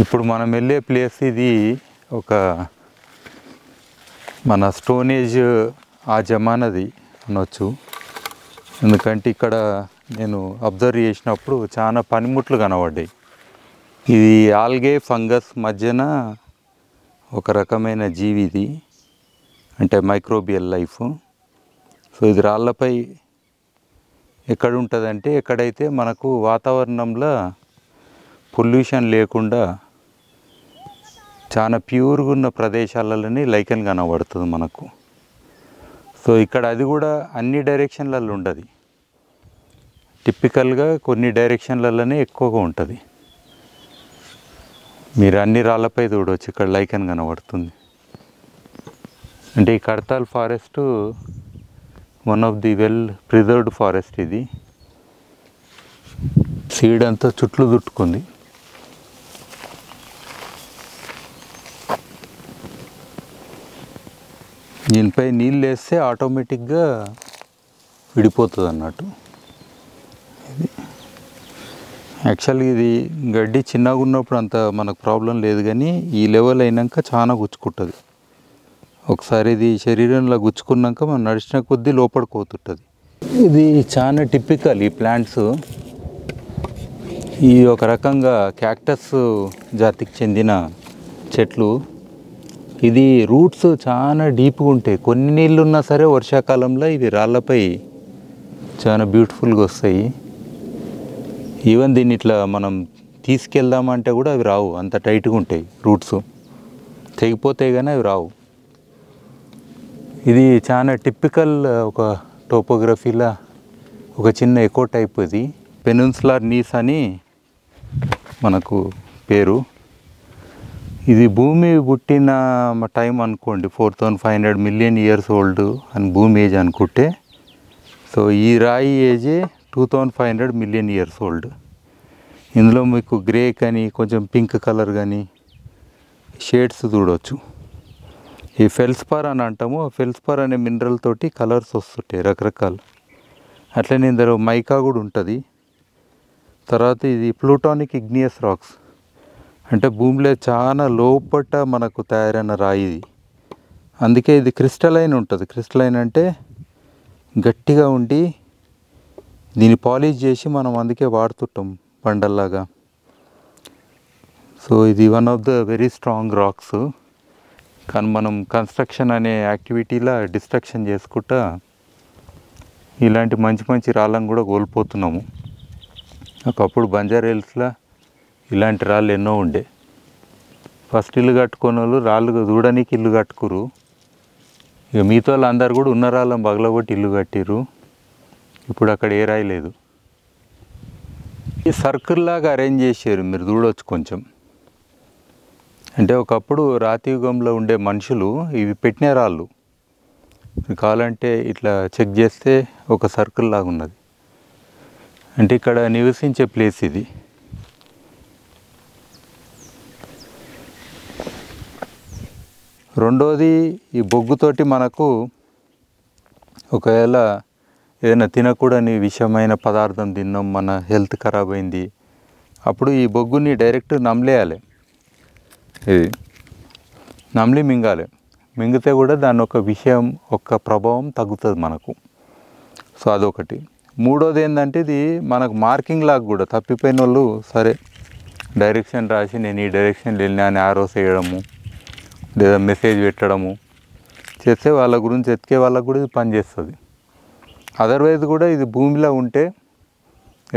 ఇప్పుడు మనం వెళ్ళే ప్లేస్ ఇది ఒక మన స్టోనేజ్ ఆ జమానది అనొచ్చు. ఎందుకంటే ఇక్కడ నేను అబ్జర్వ్ చేసినప్పుడు చాలా పనిముట్లు కనబడ్డాయి. ఇది ఆల్గే ఫంగస్ మధ్యన ఒక రకమైన జీవి ఇది, అంటే మైక్రోబియల్ లైఫ్. సో ఇది రాళ్ళపై ఎక్కడ ఉంటుందంటే ఎక్కడైతే మనకు వాతావరణంలో పొల్యూషన్ లేకుండా చాలా ప్యూర్గా ఉన్న ప్రదేశాలలోనే లైకెన్ కనబడుతుంది మనకు. సో ఇక్కడ అది కూడా అన్ని డైరెక్షన్లలో ఉండదు, టిపికల్గా కొన్ని డైరెక్షన్లలోనే ఎక్కువగా ఉంటుంది. మీరు అన్ని రాళ్ళపై చూడవచ్చు, ఇక్కడ లైకెన్ కనబడుతుంది. అంటే ఈ Kadthal forest one of the well preserved forest. ఇది సీడ్ అంతా చుట్లు చుట్టుకుంది. దీనిపై నీళ్ళు వేస్తే ఆటోమేటిక్గా విడిపోతుంది అన్నట్టు. ఇది యాక్చువల్గా ఇది గడ్డి చిన్నగా ఉన్నప్పుడు అంత మనకు ప్రాబ్లం లేదు, కానీ ఈ లెవెల్ అయినాక చాలా గుచ్చుకుంటుంది. ఒకసారి ఇది శరీరంలో గుచ్చుకున్నాక మనం నడిచిన కొద్దీ లోపలికి పోతుంటుంది. ఇది చాలా టిపికల్ ఈ ప్లాంట్స్. ఈ ఒక రకంగా క్యాక్టస్ జాతికి చెందిన చెట్లు. ఇది రూట్స్ చాలా డీప్గా ఉంటాయి. కొన్ని నీళ్ళు ఉన్నా సరే వర్షాకాలంలో ఇవి రాళ్ళపై చాలా బ్యూటిఫుల్గా వస్తాయి. ఈవెన్ దీన్ని ఇట్లా మనం తీసుకెళ్దామంటే కూడా అవి రావు, అంత టైట్గా ఉంటాయి రూట్స్. తెగిపోతాయి కానీ అవి రావు. ఇది చాలా టిపికల్ ఒక టోపోగ్రఫీలా ఒక చిన్న ఎకో టైప్. ఇది పెనిన్సులార్ నీస్ అని మనకు పేరు. ఇది భూమి పుట్టిన టైం అనుకోండి 4500 మిలియన్ ఇయర్స్ ఓల్డ్ అని భూమి ఏజ్ అనుకుంటే, సో ఈ రాయి ఏజే 2500 మిలియన్ ఇయర్స్ ఓల్డ్. ఇందులో మీకు గ్రే కానీ కొంచెం పింక్ కలర్ కానీ షేడ్స్ చూడవచ్చు. ఈ ఫెల్స్పార్ అని అంటాము. ఫెల్స్పార్ అనే మినరల్ తోటి కలర్స్ వస్తుంటాయి రకరకాలు. అట్లనే ఇందులో మైకా కూడా ఉంటుంది. తర్వాత ఇది ప్లూటానిక్ ఇగ్నియస్ రాక్స్, అంటే భూమిలో చాలా లోపట మనకు తయారైన రాయి ఇది. అందుకే ఇది క్రిస్టలైన్ ఉంటుంది. క్రిస్టలైన్ అంటే గట్టిగా ఉండి దీన్ని పాలిష్ చేసి మనం అందుకే వాడుతుంటాం బండల్లాగా. సో ఇది one of the very strong rocks. కానీ మనం కన్స్ట్రక్షన్ అనే యాక్టివిటీలా డిస్ట్రక్షన్ చేసుకుంటా ఇలాంటి మంచి మంచి రాళ్ళను కూడా కోల్పోతున్నాము. ఒకప్పుడు బంజారా హిల్స్లో ఇలాంటి రాళ్ళు ఎన్నో ఉండే. ఫస్ట్ ఇల్లు కట్టుకునే వాళ్ళు రాళ్ళు చూడడానికి ఇల్లు కట్టుకురు. ఇక మిగతా వాళ్ళు అందరు కూడా ఉన్న రాళ్ళని పగలగొట్టి ఇల్లు కట్టిరు. ఇప్పుడు అక్కడ ఏ రాయి లేదు. ఈ సర్కిల్ లాగా అరేంజ్ చేసారు, మీరు చూడవచ్చు కొంచెం. అంటే ఒకప్పుడు రాతి యుగంలో ఉండే మనుషులు ఇవి పెట్టిన రాళ్ళు. కావాలంటే ఇట్లా చెక్ చేస్తే ఒక సర్కిల్ లాగా ఉన్నది. అంటే ఇక్కడ నివసించే ప్లేస్ ఇది. రెండోది, ఈ బొగ్గుతోటి మనకు ఒకవేళ ఏదైనా తినకూడని విషమైన పదార్థం తిన్నాం, మన హెల్త్ ఖరాబ్ అయింది, అప్పుడు ఈ బొగ్గుని డైరెక్ట్ నమిలేయాలి. ఇది నమిలి మింగాలి. మింగితే కూడా దాని ఒక విషయం ఒక ప్రభావం తగ్గుతుంది మనకు. సో అదొకటి. మూడోది ఏంటంటే ఇది మనకు మార్కింగ్ లాగా కూడా తప్పిపోయిన వాళ్ళు సరే డైరెక్షన్ రాసి నేను ఈ డైరెక్షన్ వెళ్ళినా అని ఆరోస్ వేయడము లేదా మెసేజ్ పెట్టడము చేస్తే వాళ్ళ గురించి ఎతికే వాళ్ళకు కూడా ఇది పనిచేస్తుంది. అదర్వైజ్ కూడా ఇది భూమిలో ఉంటే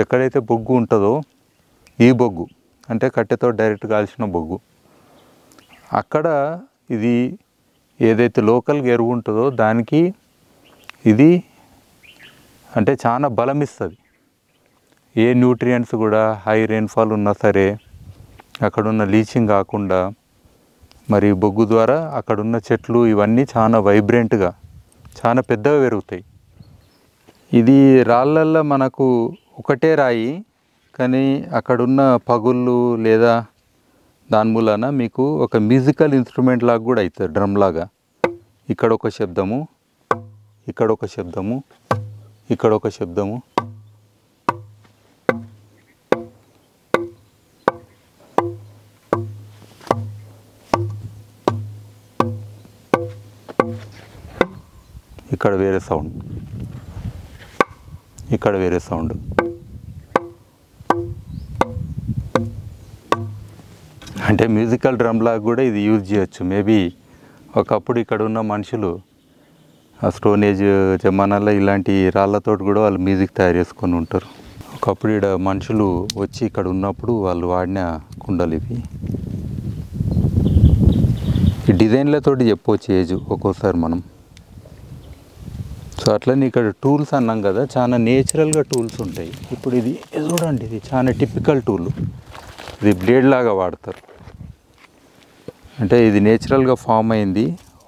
ఎక్కడైతే బొగ్గు ఉంటుందో, ఈ బొగ్గు అంటే కట్టెతో డైరెక్ట్ కాల్చిన బొగ్గు, అక్కడ ఇది ఏదైతే లోకల్గా ఎరువు ఉంటుందో దానికి ఇది అంటే చాలా బలం ఇస్తుంది. ఏ న్యూట్రియంట్స్ కూడా హై రెయిన్ఫాల్ ఉన్నా సరే అక్కడున్న లీచింగ్ కాకుండా మరి బొగ్గు ద్వారా అక్కడున్న చెట్లు ఇవన్నీ చాలా వైబ్రెంట్గా చాలా పెద్దగా పెరుగుతాయి. ఇది రాళ్ళల్లో మనకు ఒకటే రాయి, కానీ అక్కడున్న పగుళ్ళు లేదా దాని మూలన మీకు ఒక మ్యూజికల్ ఇన్స్ట్రుమెంట్ లాగా కూడా అవుతుంది, డ్రమ్ లాగా. ఇక్కడ ఒక శబ్దము, ఇక్కడ ఒక శబ్దము, ఇక్కడ ఒక శబ్దము. ఇక్కడ వేరే సౌండ్, ఇక్కడ వేరే సౌండ్. అంటే మ్యూజికల్ డ్రమ్ లాగా కూడా ఇది యూజ్ చేయొచ్చు. మేబీ ఒకప్పుడు ఇక్కడ ఉన్న మనుషులు ఆ స్టోన్ ఏజ్ జమానాలో ఇలాంటి రాళ్ళతోటి కూడా వాళ్ళు మ్యూజిక్ తయారు చేసుకొని ఉంటారు. ఒకప్పుడు ఇక్కడ మనుషులు వచ్చి ఇక్కడ ఉన్నప్పుడు వాళ్ళు వాడిన కుండలు ఇవి. ఈ డిజైన్లతోటి చెప్పవచ్చు ఏజ్ ఒక్కోసారి మనం. సో అట్లనే ఇక్కడ టూల్స్ అన్నాం కదా, చాలా నేచురల్గా టూల్స్ ఉంటాయి. ఇప్పుడు ఇది చూడండి, ఇది చాలా టిపికల్ టూల్. ఇది బ్లేడ్ లాగా వాడతారు. అంటే ఇది నేచురల్గా ఫామ్ అయింది.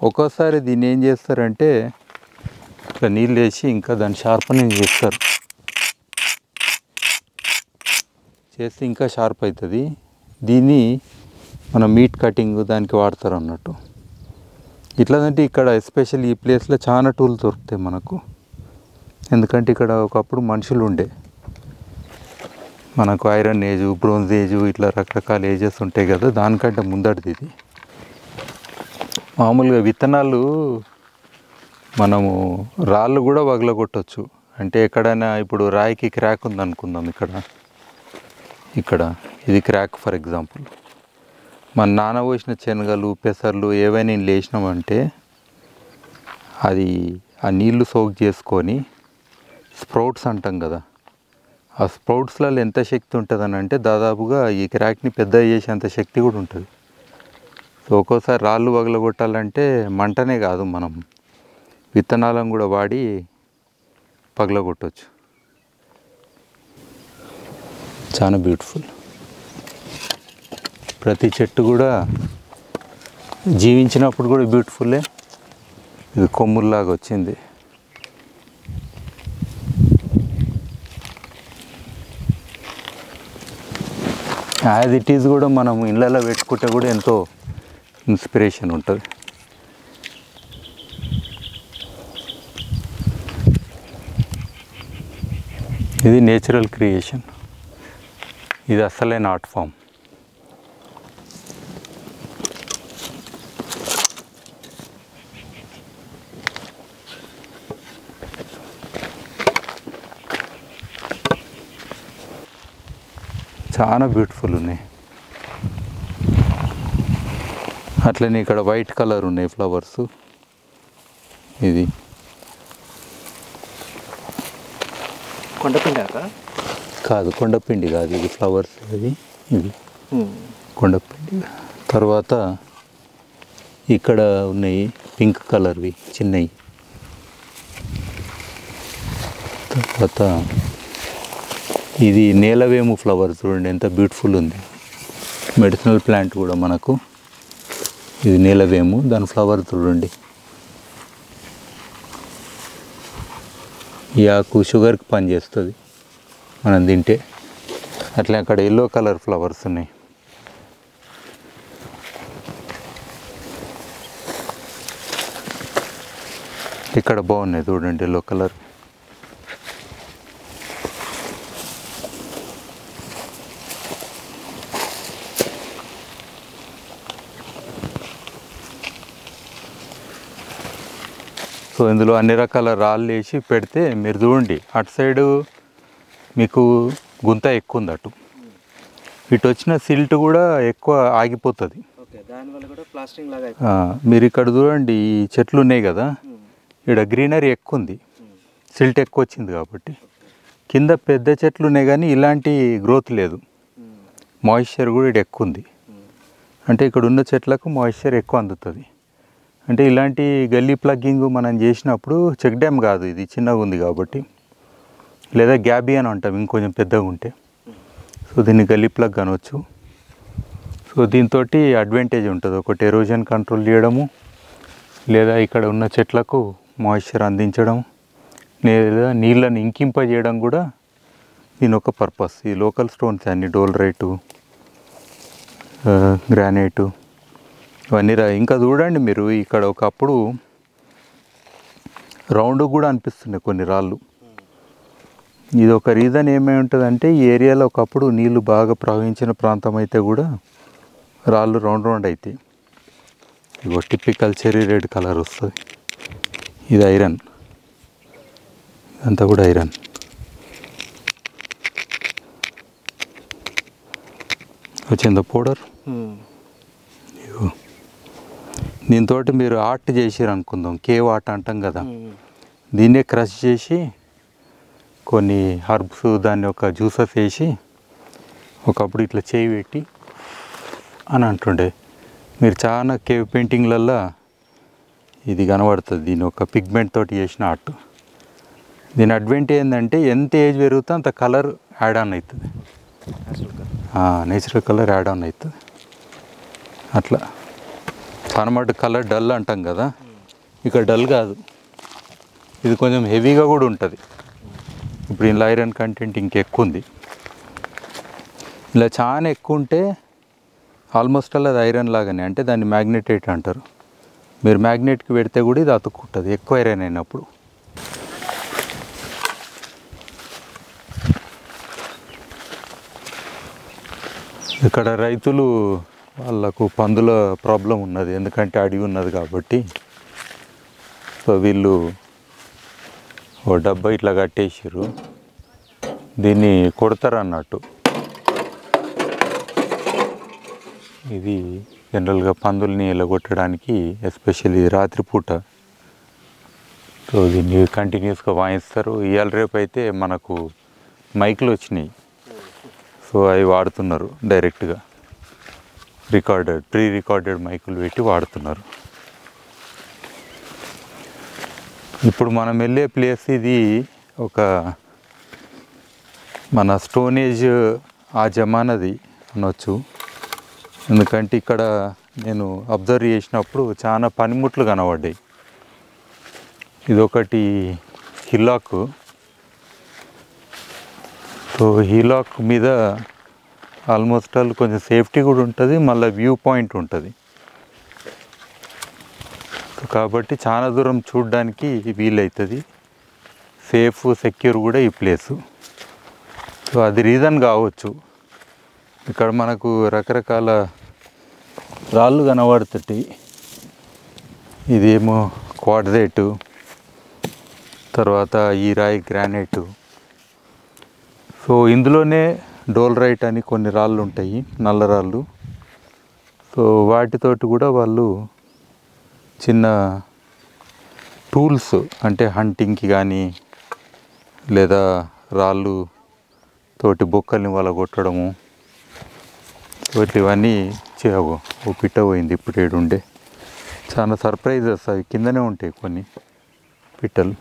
ఒక్కోసారి దీన్ని ఏం చేస్తారంటే ఇట్లా నీళ్ళు వేసి ఇంకా దాన్ని షార్పనింగ్ చేస్తారు, చేస్తే ఇంకా షార్ప్ అవుతుంది. దీన్ని మనం మీట్ కటింగ్ దానికి వాడతారు అన్నట్టు. ఇట్లాంటి ఇక్కడ ఎస్పెషల్ ఈ ప్లేస్లో చాలా టూల్ దొరుకుతాయి మనకు. ఎందుకంటే ఇక్కడ ఒకప్పుడు మనుషులు ఉండే, మనకు ఐరన్ ఏజు, బ్రోంజ్ ఏజు, ఇట్లా రకరకాల ఏజెస్ ఉంటాయి కదా, దానికంటే ముందటిది ఇది. మామూలుగా విత్తనాలు మనము రాళ్ళు కూడా పగలగొట్టవచ్చు. అంటే ఎక్కడైనా ఇప్పుడు రాయికి క్రాక్ ఉందనుకుందాం, ఇక్కడ ఇది క్రాక్ ఫర్ ఎగ్జాంపుల్. మన నానబోసిన శనగలు, పెసర్లు ఏవైనా లేచినామంటే అది ఆ నీళ్లు సోక్ చేసుకొని స్ప్రౌట్స్ అంటాం కదా, ఆ స్ప్రౌట్స్లలో ఎంత శక్తి ఉంటుందని అంటే దాదాపుగా ఈ క్రాక్ని పెద్ద చేసేంత శక్తి కూడా ఉంటుంది. సో ఒక్కోసారి రాళ్ళు పగలగొట్టాలంటే మంటనే కాదు, మనం విత్తనాలను కూడా వాడి పగలగొట్టవచ్చు. చాలా బ్యూటిఫుల్. ప్రతి చెట్టు కూడా జీవించినప్పుడు కూడా బ్యూటిఫుల్లే. ఇది కొమ్ముల్లాగా వచ్చింది. యాజ్ ఇట్ ఈజ్ కూడా మనం ఇళ్ళలో పెట్టుకుంటే కూడా ఎంతో ఇన్స్పిరేషన్ ఉంటుంది. ఇది నేచురల్ క్రియేషన్, ఇది అసలైన ఆర్ట్ ఫామ్. చాలా బ్యూటిఫుల్ ఉన్నాయి. అట్లనే ఇక్కడ వైట్ కలర్ ఉన్నాయి ఫ్లవర్స్. ఇది కొండపిండి కాదు, కొండపిండి కాదు, ఇది ఫ్లవర్స్. ఇది కొండపిండి. తర్వాత ఇక్కడ ఉన్నాయి పింక్ కలర్వి చిన్నవి. తర్వాత ఇది నేలవేము ఫ్లవర్ చూడండి ఎంత బ్యూటిఫుల్ ఉంది. మెడిసినల్ ప్లాంట్ కూడా మనకు. ఇది నేలవేము, దాని ఫ్లవర్ చూడండి. ఈ ఆకు షుగర్కి పనిచేస్తుంది మనం తింటే. అట్లా అక్కడ ఎల్లో కలర్ ఫ్లవర్స్ ఉన్నాయి. ఇక్కడ బాగున్నాయి చూడండి ఎల్లో కలర్. సో ఇందులో అన్ని రకాల రాళ్ళు వేసి పెడితే మీరు చూడండి, అటు సైడు మీకు గుంత ఎక్కువ ఉంది, ఇటు వచ్చిన సిల్ట్ కూడా ఎక్కువ ఆగిపోతుంది. మీరు ఇక్కడ చూడండి, ఈ చెట్లు ఉన్నాయి కదా, ఇక్కడ గ్రీనరీ ఎక్కువ ఉంది, సిల్ట్ ఎక్కువ వచ్చింది కాబట్టి. కింద పెద్ద చెట్లు ఉన్నాయి కానీ ఇలాంటి గ్రోత్ లేదు. మాయిశ్చర్ కూడా ఇక్కడ ఎక్కువ ఉంది. అంటే ఇక్కడ ఉన్న చెట్లకు మాయిశ్చర్ ఎక్కువ అందుతుంది. అంటే ఇలాంటి గల్లీ ప్లగ్గింగ్ మనం చేసినప్పుడు చెక్ డ్యామ్ కాదు, ఇది చిన్నగా ఉంది కాబట్టి, లేదా గ్యాబీ అని అంటాం ఇంకొంచెం పెద్దగా ఉంటే. సో దీన్ని గల్లీ ప్లగ్ అనవచ్చు. సో దీంతో అడ్వాంటేజ్ ఉంటుంది. ఒకటి ఎరోజన్ కంట్రోల్ చేయడము, లేదా ఇక్కడ ఉన్న చెట్లకు మాయిశ్చర్ అందించడం, లేదా నీళ్ళని ఇంకింపజేయడం కూడా దీని ఒక పర్పస్. ఈ లోకల్ స్టోన్స్ అన్ని డోలరైటు, గ్రానైటు ఇవన్నీ ఇంకా చూడండి మీరు, ఇక్కడ ఒకప్పుడు రౌండ్ కూడా అనిపిస్తున్నాయి కొన్ని రాళ్ళు. ఇది ఒక రీజన్ ఏమై ఉంటుందంటే, ఈ ఏరియాలో ఒకప్పుడు నీళ్లు బాగా ప్రవహించిన ప్రాంతం అయితే కూడా రాళ్ళు రౌండ్ రౌండ్ అవుతాయి. ఇగో టిపికల్ చెర్రీ రెడ్ కలర్ వస్తుంది. ఇది ఐరన్. ఇదంతా కూడా ఐరన్. వచ్చిందా పౌడర్? దీంతో మీరు ఆర్ట్ చేసిరు అనుకుందాం, కేవ్ ఆర్ట్ అంటాం కదా, దీన్నే క్రష్ చేసి కొన్ని హర్బ్స్ దాన్ని ఒక జ్యూసెస్ వేసి ఒకప్పుడు ఇట్లా చేయి పెట్టి అని అంటుండే. మీరు చాలా కేవ్ పెయింటింగ్లల్లో ఇది కనబడుతుంది. దీని ఒక పిగ్మెంట్ తోటి చేసిన ఆర్ట్. దీని అడ్వాంటేజ్ ఏంటంటే ఎంత ఏజ్ పెరుగుతుందో అంత కలర్ యాడ్ ఆన్ అవుతుంది, నేచురల్ కలర్ యాడ్ ఆన్ అవుతుంది. అట్లా అనమాట. కలర్ డల్ అంటాం కదా, ఇక్కడ డల్ కాదు, ఇది కొంచెం హెవీగా కూడా ఉంటుంది. ఇప్పుడు ఇందులో ఐరన్ కంటెంట్ ఇంకెక్కువ ఉంది. ఇలా చాలా ఎక్కువ ఉంటే ఆల్మోస్ట్ అలా అది ఐరన్ లాగానే, అంటే దాన్ని మ్యాగ్నెటేట్ అంటారు. మీరు మ్యాగ్నెట్కి పెడితే కూడా ఇది అతుక్కుంటుంది ఎక్కువ ఐరన్ అయినప్పుడు. ఇక్కడ రైతులు వాళ్ళకు పందుల ప్రాబ్లం ఉన్నది, ఎందుకంటే అడవి ఉన్నది కాబట్టి. సో వీళ్ళు ఓ డబ్బా ఇట్లా కట్టేసారు, దీన్ని కొడతారు అన్నట్టు. ఇది జనరల్గా పందుల్ని ఎలగొట్టడానికి, ఎస్పెషల్లీ రాత్రిపూట. సో దీన్ని కంటిన్యూస్గా వాయిస్తారు. ఇవాళ రేపు అయితే మనకు మైకులు వచ్చినాయి, సో అవి వాడుతున్నారు డైరెక్ట్గా. ప్రీ రికార్డెడ్ మైకులు పెట్టి వాడుతున్నారు. ఇప్పుడు మనం వెళ్ళే ప్లేస్ ఇది ఒక మన స్టోనేజ్ ఆ జమానది అనొచ్చు. ఎందుకంటే ఇక్కడ నేను అబ్జర్వ్ చేసినప్పుడు చాలా పనిముట్లు కనబడ్డాయి. ఇదొకటి హిల్లాక్. సో హిల్లాక్ మీద ఆల్మోస్ట్ ఆల్ కొంచెం సేఫ్టీ కూడా ఉంటుంది, మళ్ళీ వ్యూ పాయింట్ ఉంటుంది. కాబట్టి చాలా దూరం చూడడానికి వీలవుతుంది, సేఫ్ సెక్యూర్ కూడా ఈ ప్లేసు. సో అది రీజన్ కావచ్చు. ఇక్కడ మనకు రకరకాల రాళ్ళు కనబడుతుంటాయి. ఇదేమో క్వార్ట్జైటు, తర్వాత ఈ రాయి గ్రానైటు. సో ఇందులోనే డోలరైట్ అని కొన్ని రాళ్ళు ఉంటాయి, నల్ల రాళ్ళు. సో వాటితోటి కూడా వాళ్ళు చిన్న టూల్స్, అంటే హంటింగ్కి కానీ లేదా రాళ్ళు తోటి బొక్కల్ని వాళ్ళ కొట్టడము, ఇవన్నీ చేయవు. ఓ పిట్ట పోయింది ఇప్పుడు ఏడుండే. చాలా సర్ప్రైజెస్, అవి కిందనే ఉంటాయి కొన్ని పిట్టలు.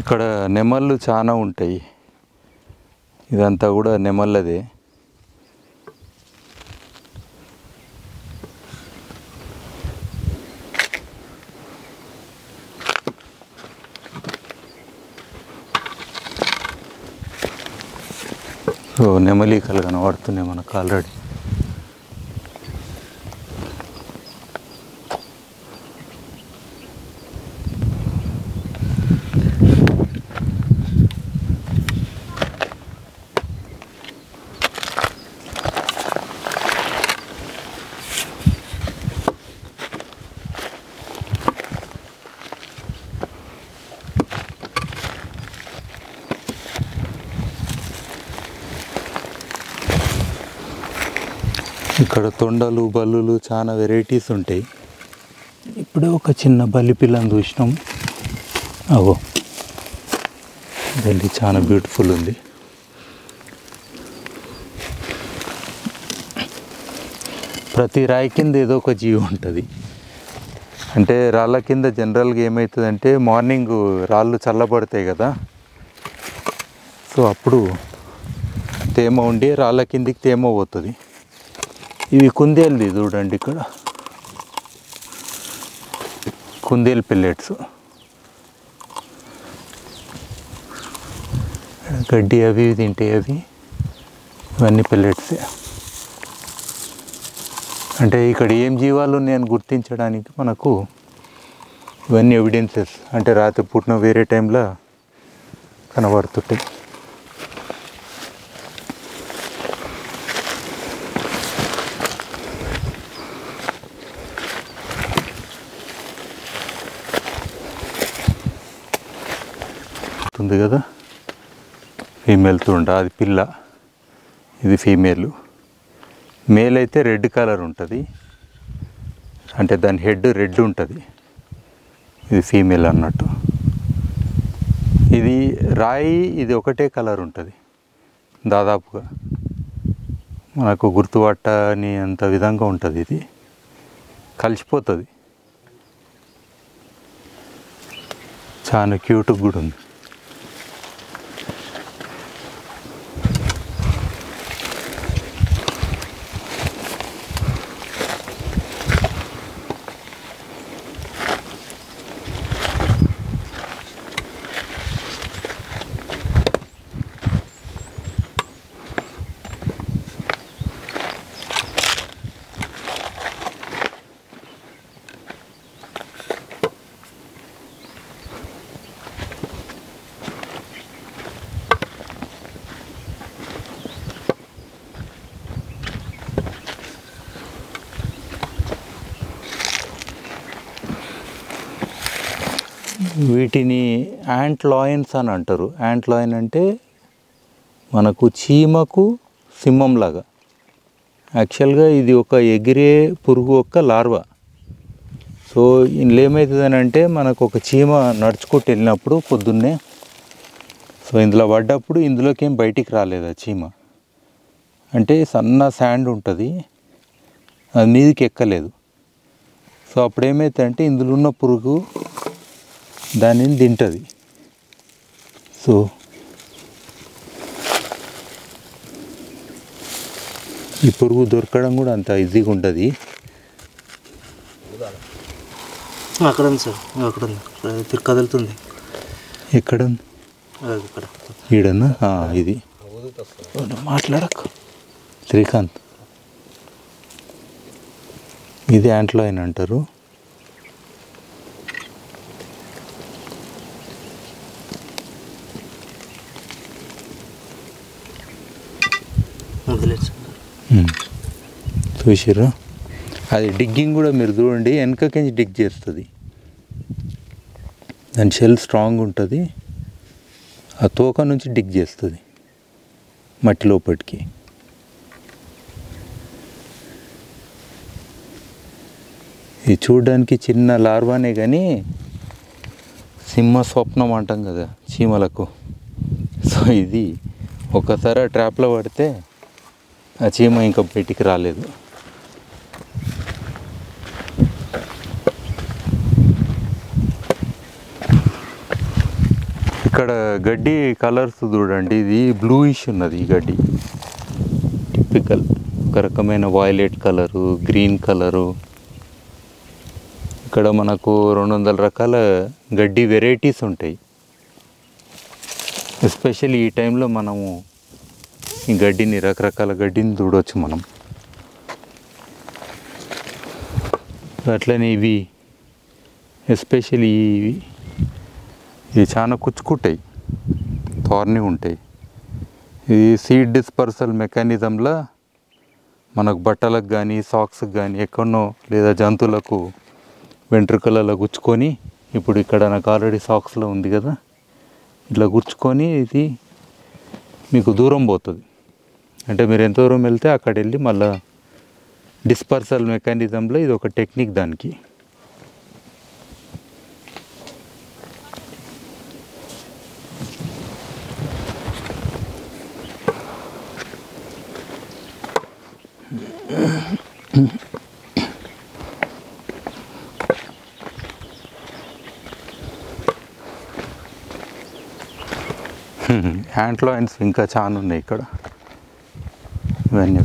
ఇక్కడ నెమళ్ళు చాలా ఉంటాయి. ఇదంతా కూడా నెమళ్ళదే. సో నెమలికలు కనబడుతున్నాయి మనకు ఆల్రెడీ. ఇక్కడ తొండలు బల్లులు చాలా వెరైటీస్ ఉంటాయి. ఇప్పుడే ఒక చిన్న బల్లి పిల్లని చూసినాం. అగో బల్లి చాలా బ్యూటిఫుల్ ఉంది. ప్రతి రాయి కింద ఏదో ఒక జీవి ఉంటుంది. అంటే రాళ్ళ కింద జనరల్గా ఏమవుతుందంటే మార్నింగ్ రాళ్ళు చల్లబడతాయి కదా, సో అప్పుడు తేమ ఉండి రాళ్ళ కిందికి తేమ పోతుంది. ఇవి కుందేలుది చూడండి, ఇక్కడ కుందేలు పెల్లెట్స్. గడ్డి అవి తింటాయి, అవి ఇవన్నీ పెల్లెట్సే. అంటే ఇక్కడ ఏం జీవాలు ఉన్నాయని గుర్తించడానికి మనకు ఇవన్నీ ఎవిడెన్సెస్. అంటే రాత్రి పూటన వేరే టైంలో కనబడుతుంటాయి. ఉంది కదా ఫీమేల్ తుండ, అది పిల్ల, ఇది ఫీమేలు. మేల్ అయితే రెడ్ కలర్ ఉంటుంది, అంటే దాని హెడ్ రెడ్ ఉంటుంది. ఇది ఫీమేల్ అన్నట్టు. ఇది రాయి, ఇది ఒకటే కలర్ ఉంటుంది దాదాపుగా, మనకు గుర్తుపట్టని అంత విధంగా ఉంటుంది. ఇది కలిసిపోతుంది. చాలా క్యూట్గా కూడా ఉంది. వీటిని యాంట్ లాయన్స్ అని అంటారు. యాంట్ లాయన్ అంటే మనకు చీమకు సింహంలాగా. యాక్చువల్గా ఇది ఒక ఎగిరే పురుగు యొక్క లార్వా. సో ఇందులో ఏమవుతుందని అంటే మనకు ఒక చీమ నడుచుకుంటూ వెళ్ళినప్పుడు పొద్దున్నే, సో ఇందులో పడ్డప్పుడు ఇందులోకి ఏం బయటికి రాలేదు ఆ చీమ. అంటే సన్న శాండ్ ఉంటుంది, అది మీదకి ఎక్కలేదు. సో అప్పుడు ఏమవుతుందంటే ఇందులో ఉన్న పురుగు దానిని తింటుంది. సో ఈ పురుగు దొరకడం కూడా అంత ఈజీగా ఉంటుంది. అక్కడ ఉంది సార్, అక్కడ ఉంది, కదులుతుంది. ఎక్కడ ఈడన్నా? ఇది మాట్లాడక శ్రీకాంత్, ఇది యాంట్లాయిన్ అంటారు. చూసిర్రు? అది డిగ్గింగ్ కూడా మీరు చూడండి, వెనకకించి డిగ్ చేస్తుంది. దాని షెల్ స్ట్రాంగ్ ఉంటుంది, ఆ తోక నుంచి డిగ్ చేస్తుంది మట్టి లోపలికి. ఇది చూడడానికి చిన్న లార్వానే కానీ సింహ స్వప్నం అంటాం కదా చీమలకు. సో ఇది ఒకసారి ఆ ట్రాప్లో పడితే ఆ చీమ ఇంకా బయటికి రాలేదు. ఇక్కడ గడ్డి కలర్స్ చూడండి, ఇది బ్లూయిష్ ఉన్నది. ఈ గడ్డి టిపికల్ ఒక రకమైన వైలెట్ కలరు, గ్రీన్ కలరు. ఇక్కడ మనకు 200 రకాల గడ్డి వెరైటీస్ ఉంటాయి. ఎస్పెషల్లీ ఈ టైంలో మనము ఈ గడ్డిని, రకరకాల గడ్డిని చూడవచ్చు మనం. అట్లనే ఇవి ఎస్పెషల్లీ ఇవి చాలా కుచ్చుకుంటాయి, థార్ని ఉంటాయి. ఇది సీడ్ డిస్పర్సల్ మెకానిజంలో మనకు బట్టలకు కానీ సాక్స్కి కానీ ఎక్కడనో లేదా జంతువులకు వెంట్రుకలలో గుచ్చుకొని, ఇప్పుడు ఇక్కడ నాకు ఆల్రెడీ సాక్స్లో ఉంది కదా, ఇట్లా గుచ్చుకొని ఇది మీకు దూరం పోతుంది. అంటే మీరు ఎంత దూరం వెళ్తే అక్కడ వెళ్ళి మళ్ళీ డిస్పర్సల్ మెకానిజంలో ఇది ఒక టెక్నిక్ దానికి. యాంట్లాయిన్స్ ఇంకా చాలా ఉన్నాయి ఇక్కడ. ఇవన్నీ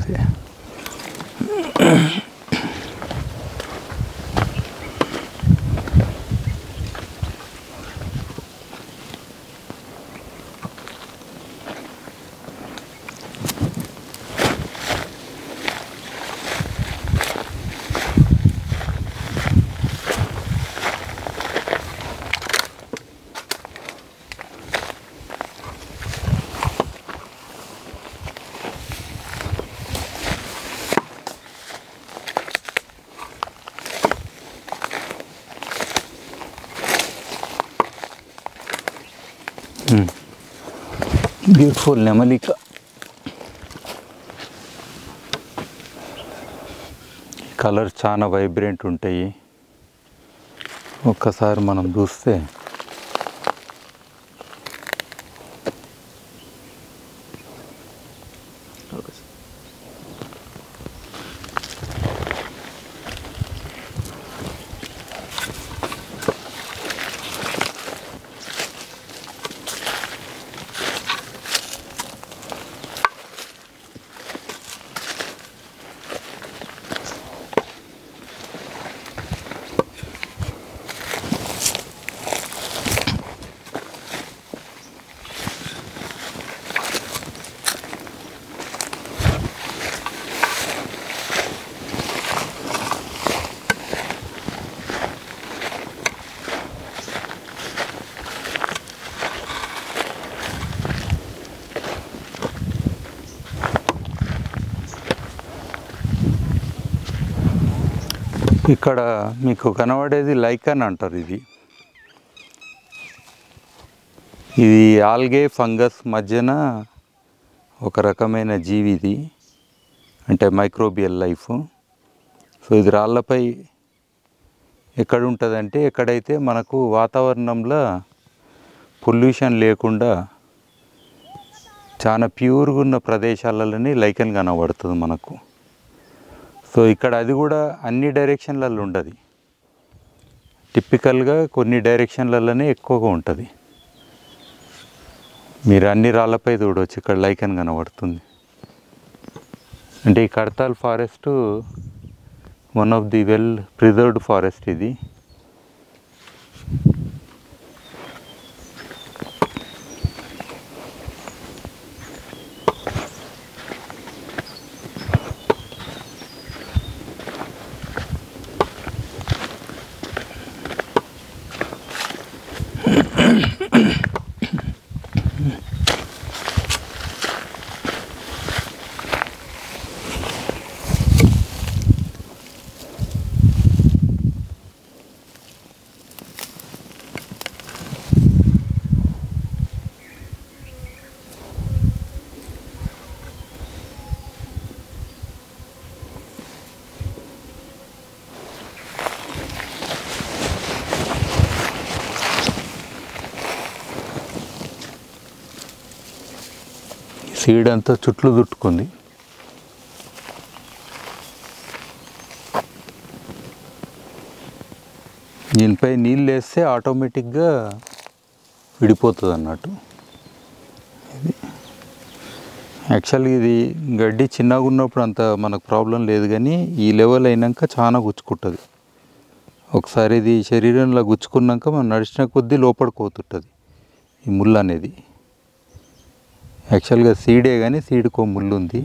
బ్యూటిఫుల్ నెమలిక. కలర్స్ చాలా వైబ్రెంట్ ఉంటాయి. ఒక్కసారి మనం చూస్తే ఇక్కడ మీకు కనబడేది లైకన్ అంటారు. ఇది ఆల్గే ఫంగస్ మధ్యన ఒక రకమైన జీవి ఇది, అంటే మైక్రోబియల్ లైఫ్. సో ఇది రాళ్ళపై ఎక్కడ ఉంటుందంటే ఎక్కడైతే మనకు వాతావరణంలో పొల్యూషన్ లేకుండా చాలా ప్యూర్గా ఉన్న ప్రదేశాలలోనే లైకన్ కనబడుతుంది మనకు. సో ఇక్కడ అది కూడా అన్ని డైరెక్షన్లలో ఉండదు, టిపికల్గా కొన్ని డైరెక్షన్లలోనే ఎక్కువగా ఉంటుంది. మీరు అన్ని రాళ్ళపై చూడవచ్చు, ఇక్కడ లైకన్ కనబడుతుంది. అంటే ఈ Kadthal forest one of the well preserved forest ఇది. సీడ్ అంతా చుట్లు చుట్టుకుంది. దీనిపై నీళ్ళు వేస్తే ఆటోమేటిక్గా విడిపోతుంది అన్నట్టు. ఇది యాక్చువల్గా ఇది గడ్డి చిన్నగా ఉన్నప్పుడు అంత మనకు ప్రాబ్లం లేదు, కానీ ఈ లెవెల్ అయినాక చాలా గుచ్చుకుంటుంది. ఒకసారి ఇది శరీరంలో గుచ్చుకున్నాక మనం నడిచిన కొద్దీ లోపలికి పోతుంటుంది ఈ ముళ్ళు అనేది. యాక్చువల్గా సీడే కానీ సీడ్కో ముళ్ళు ఉంది.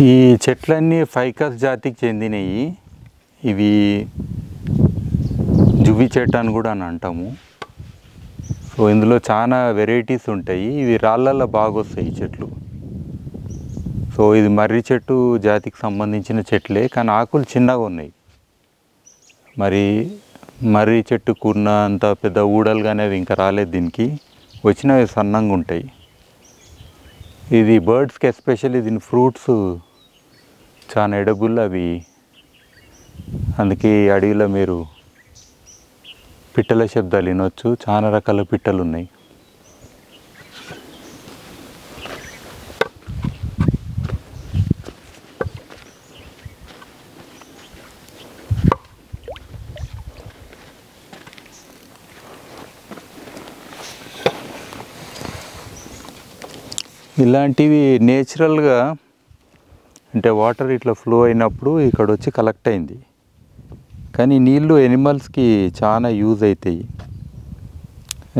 ఈ చెట్లన్నీ ఫైకస్ జాతికి చెందినవి. ఇవి జువ్వి చెట్టు అని కూడా అని అంటాము. సో ఇందులో చాలా వెరైటీస్ ఉంటాయి. ఇవి రాళ్ళల్లో బాగా వస్తాయి ఈ చెట్లు. సో ఇది మర్రి చెట్టు జాతికి సంబంధించిన చెట్లే, కానీ ఆకులు చిన్నగా ఉన్నాయి. మర్రి చెట్టుకు ఉన్న అంత పెద్ద ఊడలుగా అనేవి ఇంకా రాలేదు దీనికి. వచ్చినవి సన్నంగా ఉంటాయి. ఇది బర్డ్స్కి ఎస్పెషల్లీ దీని ఫ్రూట్స్ చాలా ఎడబుల్. అవి అందుకే ఈ అడవిలో మీరు పిట్టల శబ్దాలు వినొచ్చు. చాలా రకాల పిట్టలు ఉన్నాయి. ఇలాంటివి నేచురల్గా అంటే వాటర్ ఇట్లా ఫ్లో అయినప్పుడు ఇక్కడ వచ్చి కలెక్ట్ అయింది. కానీ నీళ్ళు ఎనిమల్స్కి చాలా యూజ్ అవుతాయి.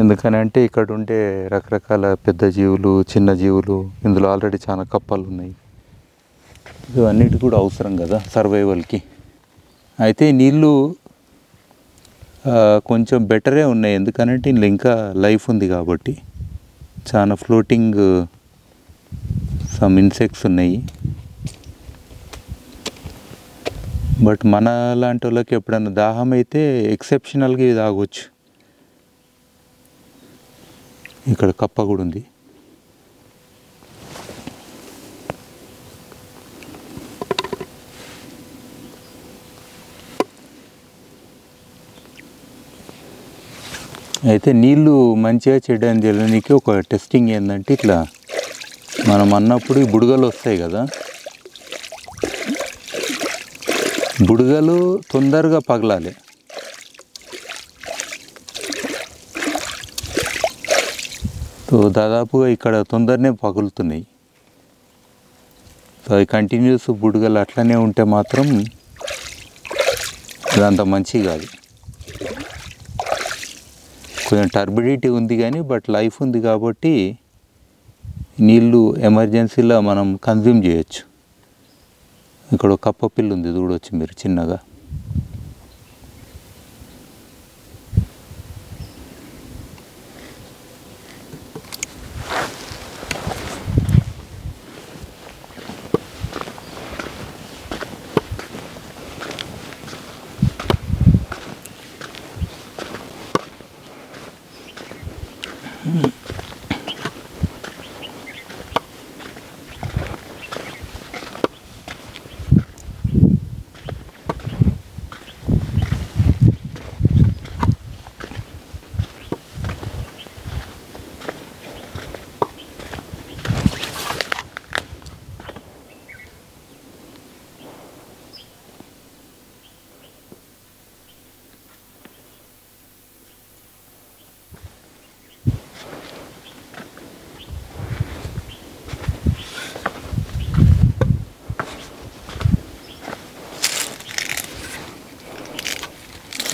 ఎందుకనంటే ఇక్కడ ఉండే రకరకాల పెద్ద జీవులు, చిన్న జీవులు, ఇందులో ఆల్రెడీ చాలా కప్పలు ఉన్నాయి. ఇవన్నిటి కూడా అవసరం కదా సర్వైవల్కి. అయితే నీళ్ళు కొంచెం బెటరే ఉన్నాయి. ఎందుకనంటే ఇందులో ఇంకా లైఫ్ ఉంది కాబట్టి. చాలా ఫ్లోటింగ్ సమ్ ఇన్సెక్ట్స్ ఉన్నాయి. బట్ మన లాంటి వాళ్ళకి ఎప్పుడైనా దాహం అయితే ఎక్సెప్షనల్గా ఇది తాగొచ్చు. ఇక్కడ కప్ప కూడా ఉంది. అయితే నీళ్ళు మంచిగా చెడ్డని తెలియడానికి ఒక టెస్టింగ్ ఏంటంటే ఇట్లా మనం అన్నప్పుడు ఈ బుడగలు వస్తాయి కదా, బుడగలు తొందరగా పగలాలి. సో దాదాపుగా ఇక్కడ తొందరనే పగులుతున్నాయి. సో అవి కంటిన్యూస్ బుడగలు అట్లనే ఉంటే మాత్రం అదంత మంచిది కాదు. కొంచెం టర్బిడిటీ ఉంది కానీ బట్ లైఫ్ ఉంది కాబట్టి నీళ్ళు ఎమర్జెన్సీలో మనం కన్జ్యూమ్ చేయొచ్చు. ఇక్కడ ఒక కప్ప పిల్ల ఉంది, చూడవచ్చు మీరు చిన్నగా.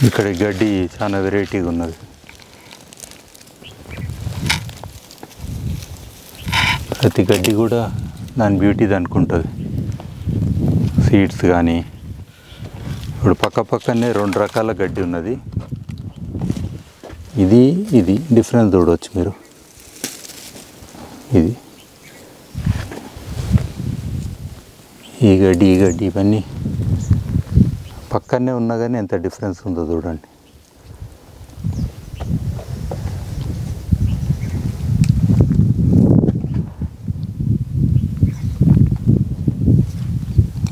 ఇక్కడ గడ్డి చాలా వెరైటీగా ఉన్నది. ప్రతి గడ్డి కూడా దాని బ్యూటీది అనుకుంటుంది. సీడ్స్ కానీ ఇప్పుడు పక్కనే 2 రకాల గడ్డి ఉన్నది. ఇది డిఫరెన్స్ చూడవచ్చు మీరు. ఇది ఈ గడ్డి ఇవన్నీ పక్కనే ఉన్నా కానీ ఎంత డిఫరెన్స్ ఉందో చూడండి.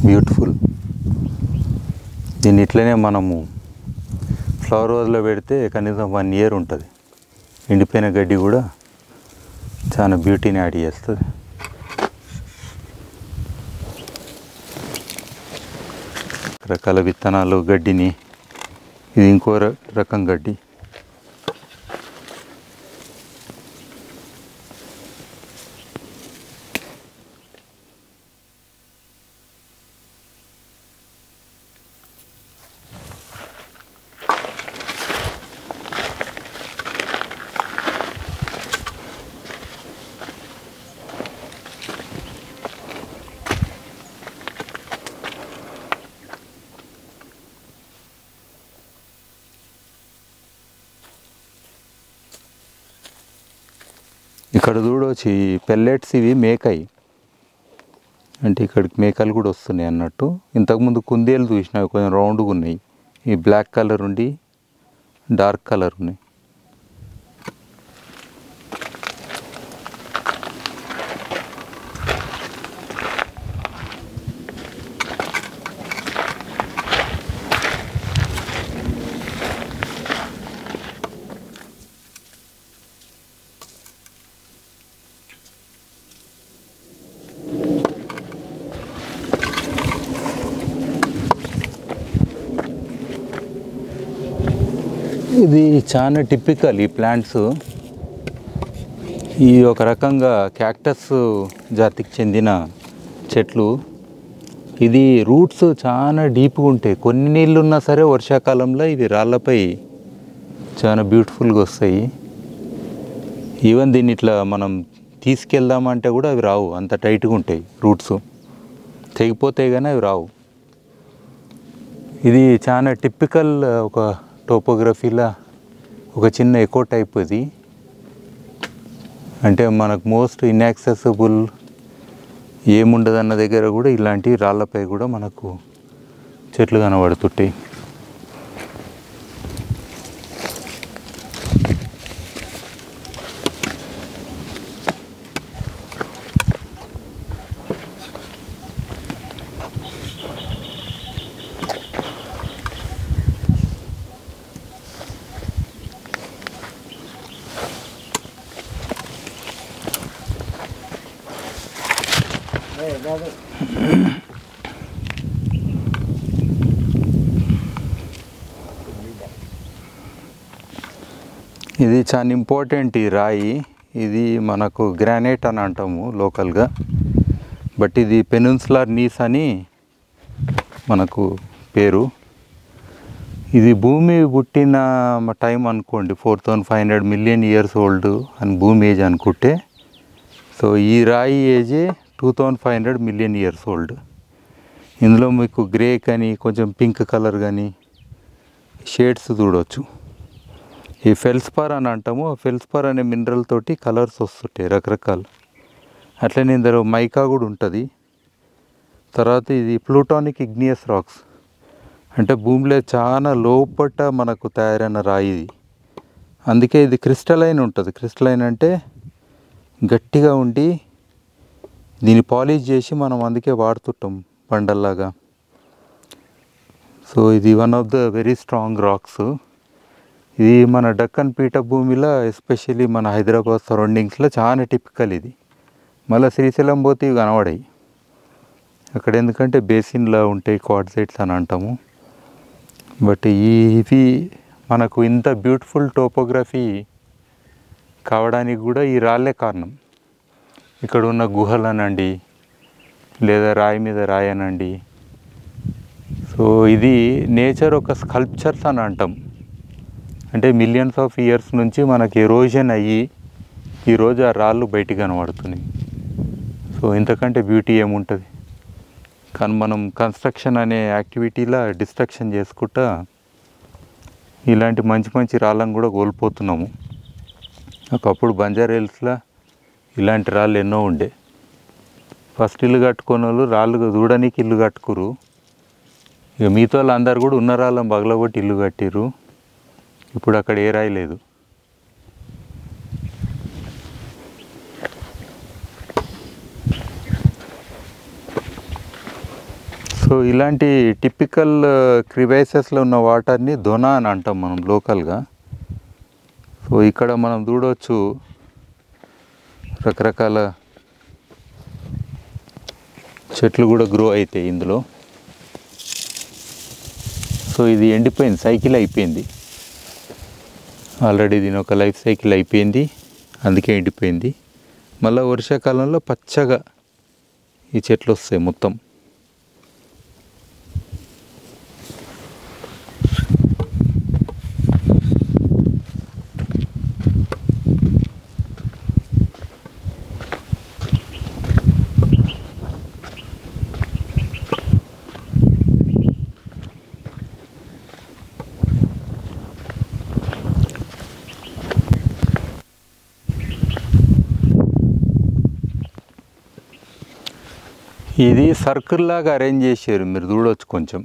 బ్యూటిఫుల్. దీన్ని ఇట్లనే మనము ఫ్లవర్ వాజ్లో పెడితే కనీసం 1 year ఉంటుంది. ఎండిపోయిన గడ్డి కూడా చాలా బ్యూటీని యాడ్ చేస్తుంది. రకాల విత్తనాలు గడ్డిని, ఇది ఇంకో రకం గడ్డి. ఇక్కడ చూడవచ్చు ఈ పెల్లెట్స్ ఇవి మేకాయి, అంటే ఇక్కడికి మేకలు కూడా వస్తున్నాయి అన్నట్టు. ఇంతకుముందు కుందేలు చూసినవి కొంచెం రౌండ్గా ఉన్నాయి, ఈ బ్లాక్ కలర్ ఉండి డార్క్ కలర్ ఉన్నాయి. ఇది చాలా టిపికల్ ఈ ప్లాంట్స్. ఈ ఒక రకంగా క్యాక్టస్ జాతికి చెందిన చెట్లు. ఇది రూట్స్ చాలా డీప్గా ఉంటాయి, కొన్ని నీళ్ళు ఉన్నా సరే వర్షాకాలంలో ఇవి రాళ్ళపై చాలా బ్యూటిఫుల్గా వస్తాయి. ఈవెన్ దీన్ని ఇట్లా మనం తీసుకెళ్దామంటే కూడా అవి రావు, అంత టైట్గా ఉంటాయి రూట్స్, తెగిపోతాయి కానీ అవి రావు. ఇది చాలా టిపికల్ ఒక టోపోగ్రఫీలా ఒక చిన్న ఎకో టైప్. ఇది అంటే మనకు మోస్ట్ ఇన్యాక్సెసిబుల్ ఏముండదన్న దగ్గర కూడా ఇలాంటి రాళ్ళపై కూడా మనకు చెట్లు కనబడుతుంటాయి. ఇది చాలా ఇంపార్టెంట్ ఈ రాయి. ఇది మనకు గ్రానైట్ అని అంటాము లోకల్గా, బట్ ఇది పెనిన్సులర్ నీస్ అని మనకు పేరు. ఇది భూమి పుట్టిన టైం అనుకోండి 4500 మిలియన్ ఇయర్స్ ఓల్డ్ అని భూమి ఏజ్ అనుకుంటే, సో ఈ రాయి ఏజే 2500 మిలియన్ ఇయర్స్ ఓల్డ్. ఇందులో మీకు గ్రే కానీ కొంచెం పింక్ కలర్ కానీ షేడ్స్ చూడవచ్చు. ఈ ఫెల్స్పార్ అని అంటాము, ఫెల్స్పార్ అనే మినరల్ తోటి కలర్స్ వస్తుంటాయి రకరకాలు. అట్లనే ఇందులో మైకా కూడా ఉంటుంది. తర్వాత ఇది ప్లూటానిక్ ఇగ్నియస్ రాక్స్, అంటే భూమిలో చాలా లోపట మనకు తయారైన రాయి ఇది. అందుకే ఇది క్రిస్టలైన్ ఉంటుంది. క్రిస్టలైన్ అంటే గట్టిగా ఉండి దీన్ని పాలిష్ చేసి మనం అందుకే వాడుతుంటాం బండల్లాగా. సో ఇది one of the very strong rocks. ఇది మన డక్కన్ పీఠభూమిలో ఎస్పెషల్లీ మన హైదరాబాద్ సరౌండింగ్స్లో చాలా టిపికల్ ఇది. మళ్ళీ శ్రీశైలం పోతే ఇవి కనబడాయి అక్కడ, ఎందుకంటే బేసిన్లో ఉంటాయి క్వార్ట్జైట్స్ అని అంటాము. బట్ ఇవి మనకు ఇంత బ్యూటిఫుల్ టోపోగ్రఫీ కావడానికి కూడా ఈ రాళ్ళే కారణం. ఇక్కడ ఉన్న గుహలనండి, లేదా రాయి మీద రాయి అనండి. సో ఇది నేచర్ ఒక స్కల్ప్చర్స్ అని అంటాం, అంటే మిలియన్స్ ఆఫ్ ఇయర్స్ నుంచి మనకి ఎరోజన్ అయ్యి ఈరోజు ఆ రాళ్ళు బయటికి కనబడుతున్నాయి. సో ఇంతకంటే బ్యూటీ ఏముంటుంది. కానీ మనం కన్స్ట్రక్షన్ అనే యాక్టివిటీలా డిస్ట్రక్షన్ చేసుకుంటా ఇలాంటి మంచి మంచి రాళ్ళను కూడా కోల్పోతున్నాము. ఒకప్పుడు బంజారా హిల్స్లో ఇలాంటి రాళ్ళు ఎన్నో ఉండే. ఫస్ట్ ఇల్లు కట్టుకున్న వాళ్ళు రాళ్ళు చూడడానికి ఇల్లు కట్టుకురు. ఇక మిగతా వాళ్ళు అందరు కూడా ఉన్న రాళ్ళని పగలగొట్టి ఇల్లు కట్టిరు. ఇప్పుడు అక్కడ ఏ రాయి లేదు. సో ఇలాంటి టిపికల్ క్రివైసెస్లో ఉన్న వాటర్ని దొన అని అంటాం మనం లోకల్గా. సో ఇక్కడ మనం చూడవచ్చు రకరకాల చెట్లు కూడా గ్రో అవుతాయి ఇందులో. సో ఇది ఎండిపోయింది, సైకిల్ అయిపోయింది ఆల్రెడీ. దీని ఒక లైఫ్ సైకిల్ అయిపోయింది, అందుకే ఎండిపోయింది. మళ్ళీ వర్షాకాలంలో పచ్చగా ఈ చెట్లు వస్తాయి మొత్తం. ఇది సర్కిల్ లాగా అరేంజ్ చేసారు, మీరు చూడవచ్చు కొంచెం.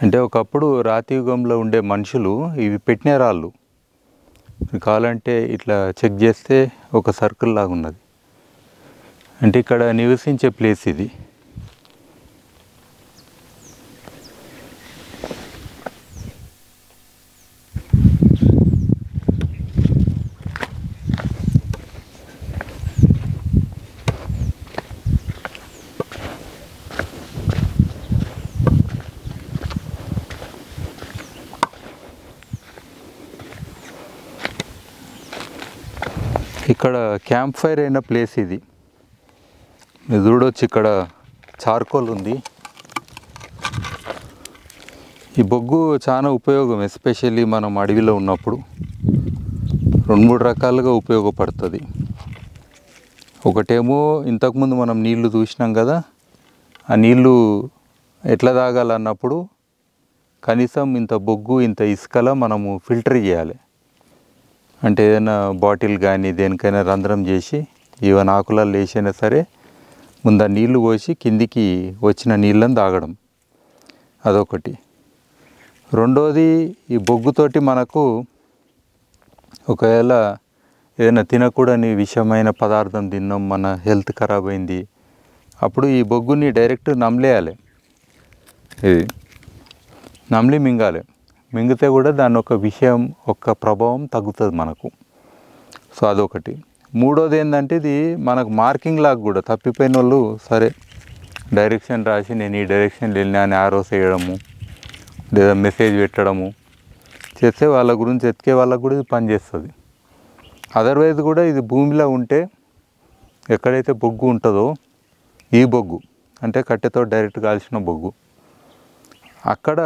అంటే ఒకప్పుడు రాతి యుగంలో ఉండే మనుషులు ఇవి పెట్టిన రాళ్ళు. మీరు కావాలంటే ఇట్లా చెక్ చేస్తే ఒక సర్కిల్ లాగా ఉన్నది. అంటే ఇక్కడ నివసించే ప్లేస్ ఇది. ఇక్కడ క్యాంప్ ఫైర్ అయిన ప్లేస్ ఇది. మీరు చూడవచ్చు ఇక్కడ చార్కోల్ ఉంది. ఈ బొగ్గు చాలా ఉపయోగం, ఎస్పెషల్లీ మనం అడవిలో ఉన్నప్పుడు 2-3 రకాలుగా ఉపయోగపడుతుంది. ఒకటేమో ఇంతకుముందు మనం నీళ్లు చూసినాం కదా, ఆ నీళ్లు ఎట్లా తాగాలన్నప్పుడు కనీసం ఇంత బొగ్గు ఇంత ఇసుకలో మనము ఫిల్టర్ చేయాలి. అంటే ఏదైనా బాటిల్ కానీ దేనికైనా రంధ్రం చేసి ఈవెన్ ఆకులలో వేసైనా సరే ముందు ఆ నీళ్లు పోసి కిందికి వచ్చిన నీళ్ళని తాగడం, అదొకటి. రెండోది, ఈ బొగ్గుతోటి మనకు ఒకవేళ ఏదైనా తినకూడని విషమైన పదార్థం తిన్నాం, మన హెల్త్ ఖరాబ్ అయింది, అప్పుడు ఈ బొగ్గుని డైరెక్ట్ నమిలేయాలి. ఇది నమిలి మింగాలి. మింగితే కూడా దాని ఒక విషయం ఒక ప్రభావం తగ్గుతుంది మనకు. సో అదొకటి. మూడోది ఏంటంటే ఇది మనకు మార్కింగ్ లాగా కూడా, తప్పిపోయిన వాళ్ళు సరే డైరెక్షన్ రాసి నేను ఈ డైరెక్షన్ వెళ్ళినా అని ఆరోస్ వేయడము లేదా మెసేజ్ పెట్టడము చేస్తే వాళ్ళ గురించి ఎతికే వాళ్ళకు కూడా ఇది పనిచేస్తుంది. అదర్వైజ్ కూడా ఇది భూమిలో ఉంటే ఎక్కడైతే బొగ్గు ఉంటుందో, ఈ బొగ్గు అంటే కట్టెతో డైరెక్ట్ కాల్చిన బొగ్గు, అక్కడ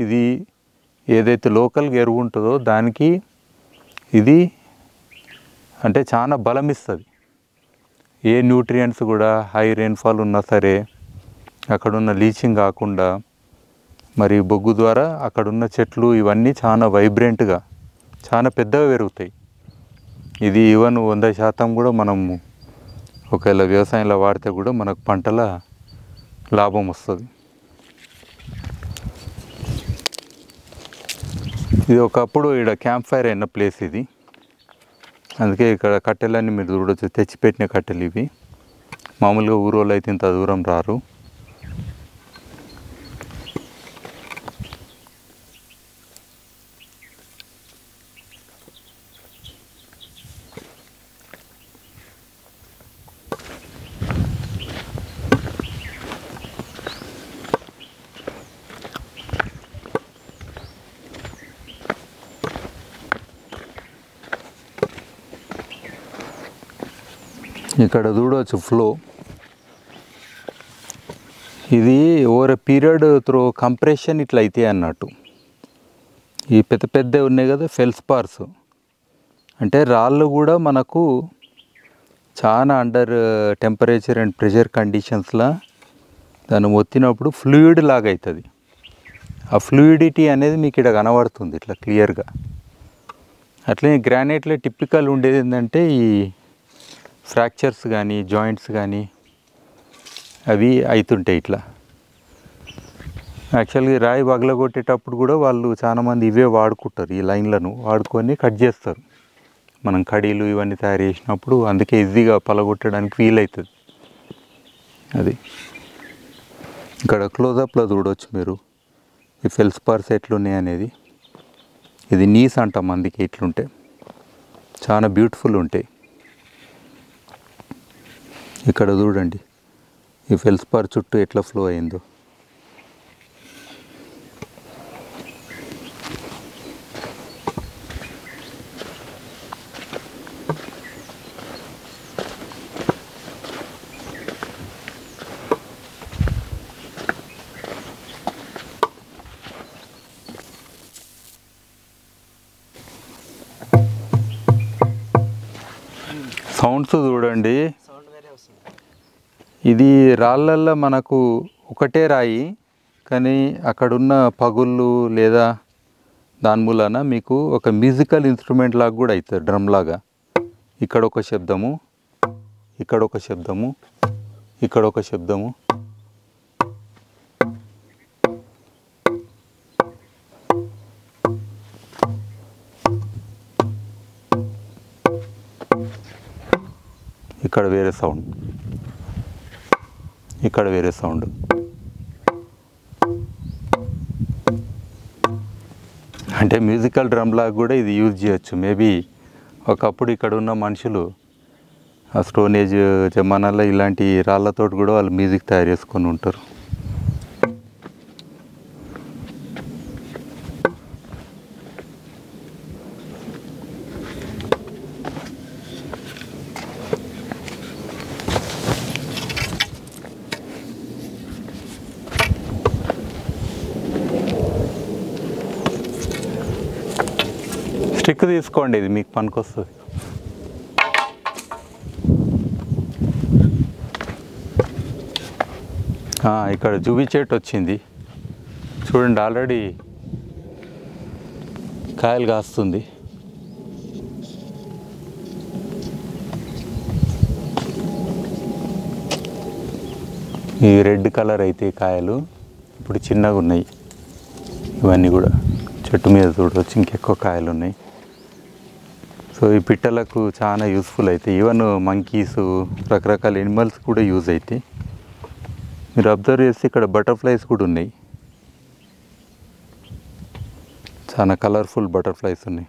ఇది ఏదైతే లోకల్గా ఎరువు ఉంటుందో దానికి ఇది అంటే చాలా బలం ఇస్తుంది. ఏ న్యూట్రియంట్స్ కూడా హై రెయిన్ఫాల్ ఉన్నా సరే అక్కడున్న లీచింగ్ కాకుండా, మరి బొగ్గు ద్వారా అక్కడున్న చెట్లు ఇవన్నీ చాలా వైబ్రెంట్గా చాలా పెద్దగా పెరుగుతాయి. ఇది ఈవెన్ 100% కూడా మనము ఒకవేళ వ్యవసాయంలో వాడితే కూడా మనకు పంటల లాభం వస్తుంది. ఇది ఒకప్పుడు ఇక్కడ క్యాంప్ ఫైర్ అయిన ప్లేస్ ఇది. అందుకే ఇక్కడ కట్టెలన్నీ మీరు చూడవచ్చు, తెచ్చిపెట్టిన కట్టెలు ఇవి. మామూలుగా ఊరోళ్ళు అయితే ఇంత దూరం రారు. ఇక్కడ చూడవచ్చు ఫ్లో. ఇది over a period through compression ఇట్లా అయితే అన్నట్టు. ఈ పెద్ద పెద్ద ఉన్నాయి కదా ఫెల్స్పార్స్, అంటే రాళ్ళు కూడా మనకు చాలా అండర్ టెంపరేచర్ అండ్ ప్రెషర్ కండిషన్స్లో దాన్ని ఒత్తినప్పుడు ఫ్లూయిడ్ లాగా అవుతుంది. ఆ ఫ్లూయిడిటీ అనేది మీకు ఇక్కడ కనబడుతుంది ఇట్లా క్లియర్గా. అట్లనే గ్రానైట్లో టిపికల్ ఉండేది ఏంటంటే ఈ ఫ్రాక్చర్స్ కానీ జాయింట్స్ కానీ అవి అవుతుంటాయి ఇట్లా. యాక్చువల్గా రాయి పగలగొట్టేటప్పుడు కూడా వాళ్ళు చాలామంది ఇవే వాడుకుంటారు, ఈ లైన్లను వాడుకొని కట్ చేస్తారు. మనం కడీలు ఇవన్నీ తయారు చేసినప్పుడు అందుకే ఈజీగా పలగొట్టడానికి వీలవుతుంది. అది ఇక్కడ క్లోజప్లో చూడవచ్చు మీరు ఈ ఫెల్స్పార్స్ ఎట్లున్నాయి అనేది. ఇది నీస్ అంటాం అందుకే ఇట్లుంటాయి, చాలా బ్యూటిఫుల్ ఉంటాయి. ఇక్కడ చూడండి ఈ ఫెల్స్పార్ చుట్టూ ఎట్లా ఫ్లో అయిందో. సౌండ్స్ చూడండి. ఇది రాళ్ళల్లో మనకు ఒకటే రాయి, కానీ అక్కడున్న పగుళ్ళు లేదా దాని మూలన మీకు ఒక మ్యూజికల్ ఇన్స్ట్రుమెంట్ లాగా కూడా అవుతుంది, డ్రమ్ లాగా. ఇక్కడ ఒక శబ్దము, ఇక్కడ ఒక శబ్దము, ఇక్కడ ఒక శబ్దము, ఇక్కడ వేరే సౌండ్, ఇక్కడ వేరే సౌండ్. అంటే మ్యూజికల్ డ్రమ్ లాగా కూడా ఇది యూజ్ చేయొచ్చు. మేబీ ఒకప్పుడు ఇక్కడ ఉన్న మనుషులు ఆ స్టోన్ ఏజ్ జమానాలో ఇలాంటి రాళ్ళతోటి కూడా వాళ్ళు మ్యూజిక్ తయారు చేసుకొని ఉంటారు. స్టిక్ తీసుకోండి, ఇది మీకు పనికొస్తుంది. ఇక్కడ జుబి చెట్టు వచ్చింది చూడండి, ఆల్రెడీ కాయలు కాస్తుంది. ఈ రెడ్ కలర్ అయితే కాయలు ఇప్పుడు చిన్నగా ఉన్నాయి. ఇవన్నీ కూడా చెట్టు మీద చూడవచ్చు, ఇంకెక్కువ కాయలు ఉన్నాయి. సో ఈ పిట్టలకు చాలా యూస్ఫుల్ అవుతాయి. ఈవెన్ మంకీస్, రకరకాల ఎనిమల్స్ కూడా యూజ్ అవుతాయి. మీరు అబ్జర్వ్ చేస్తే ఇక్కడ బటర్ఫ్లైస్ కూడా ఉన్నాయి, చాలా కలర్ఫుల్ బటర్ఫ్లైస్ ఉన్నాయి.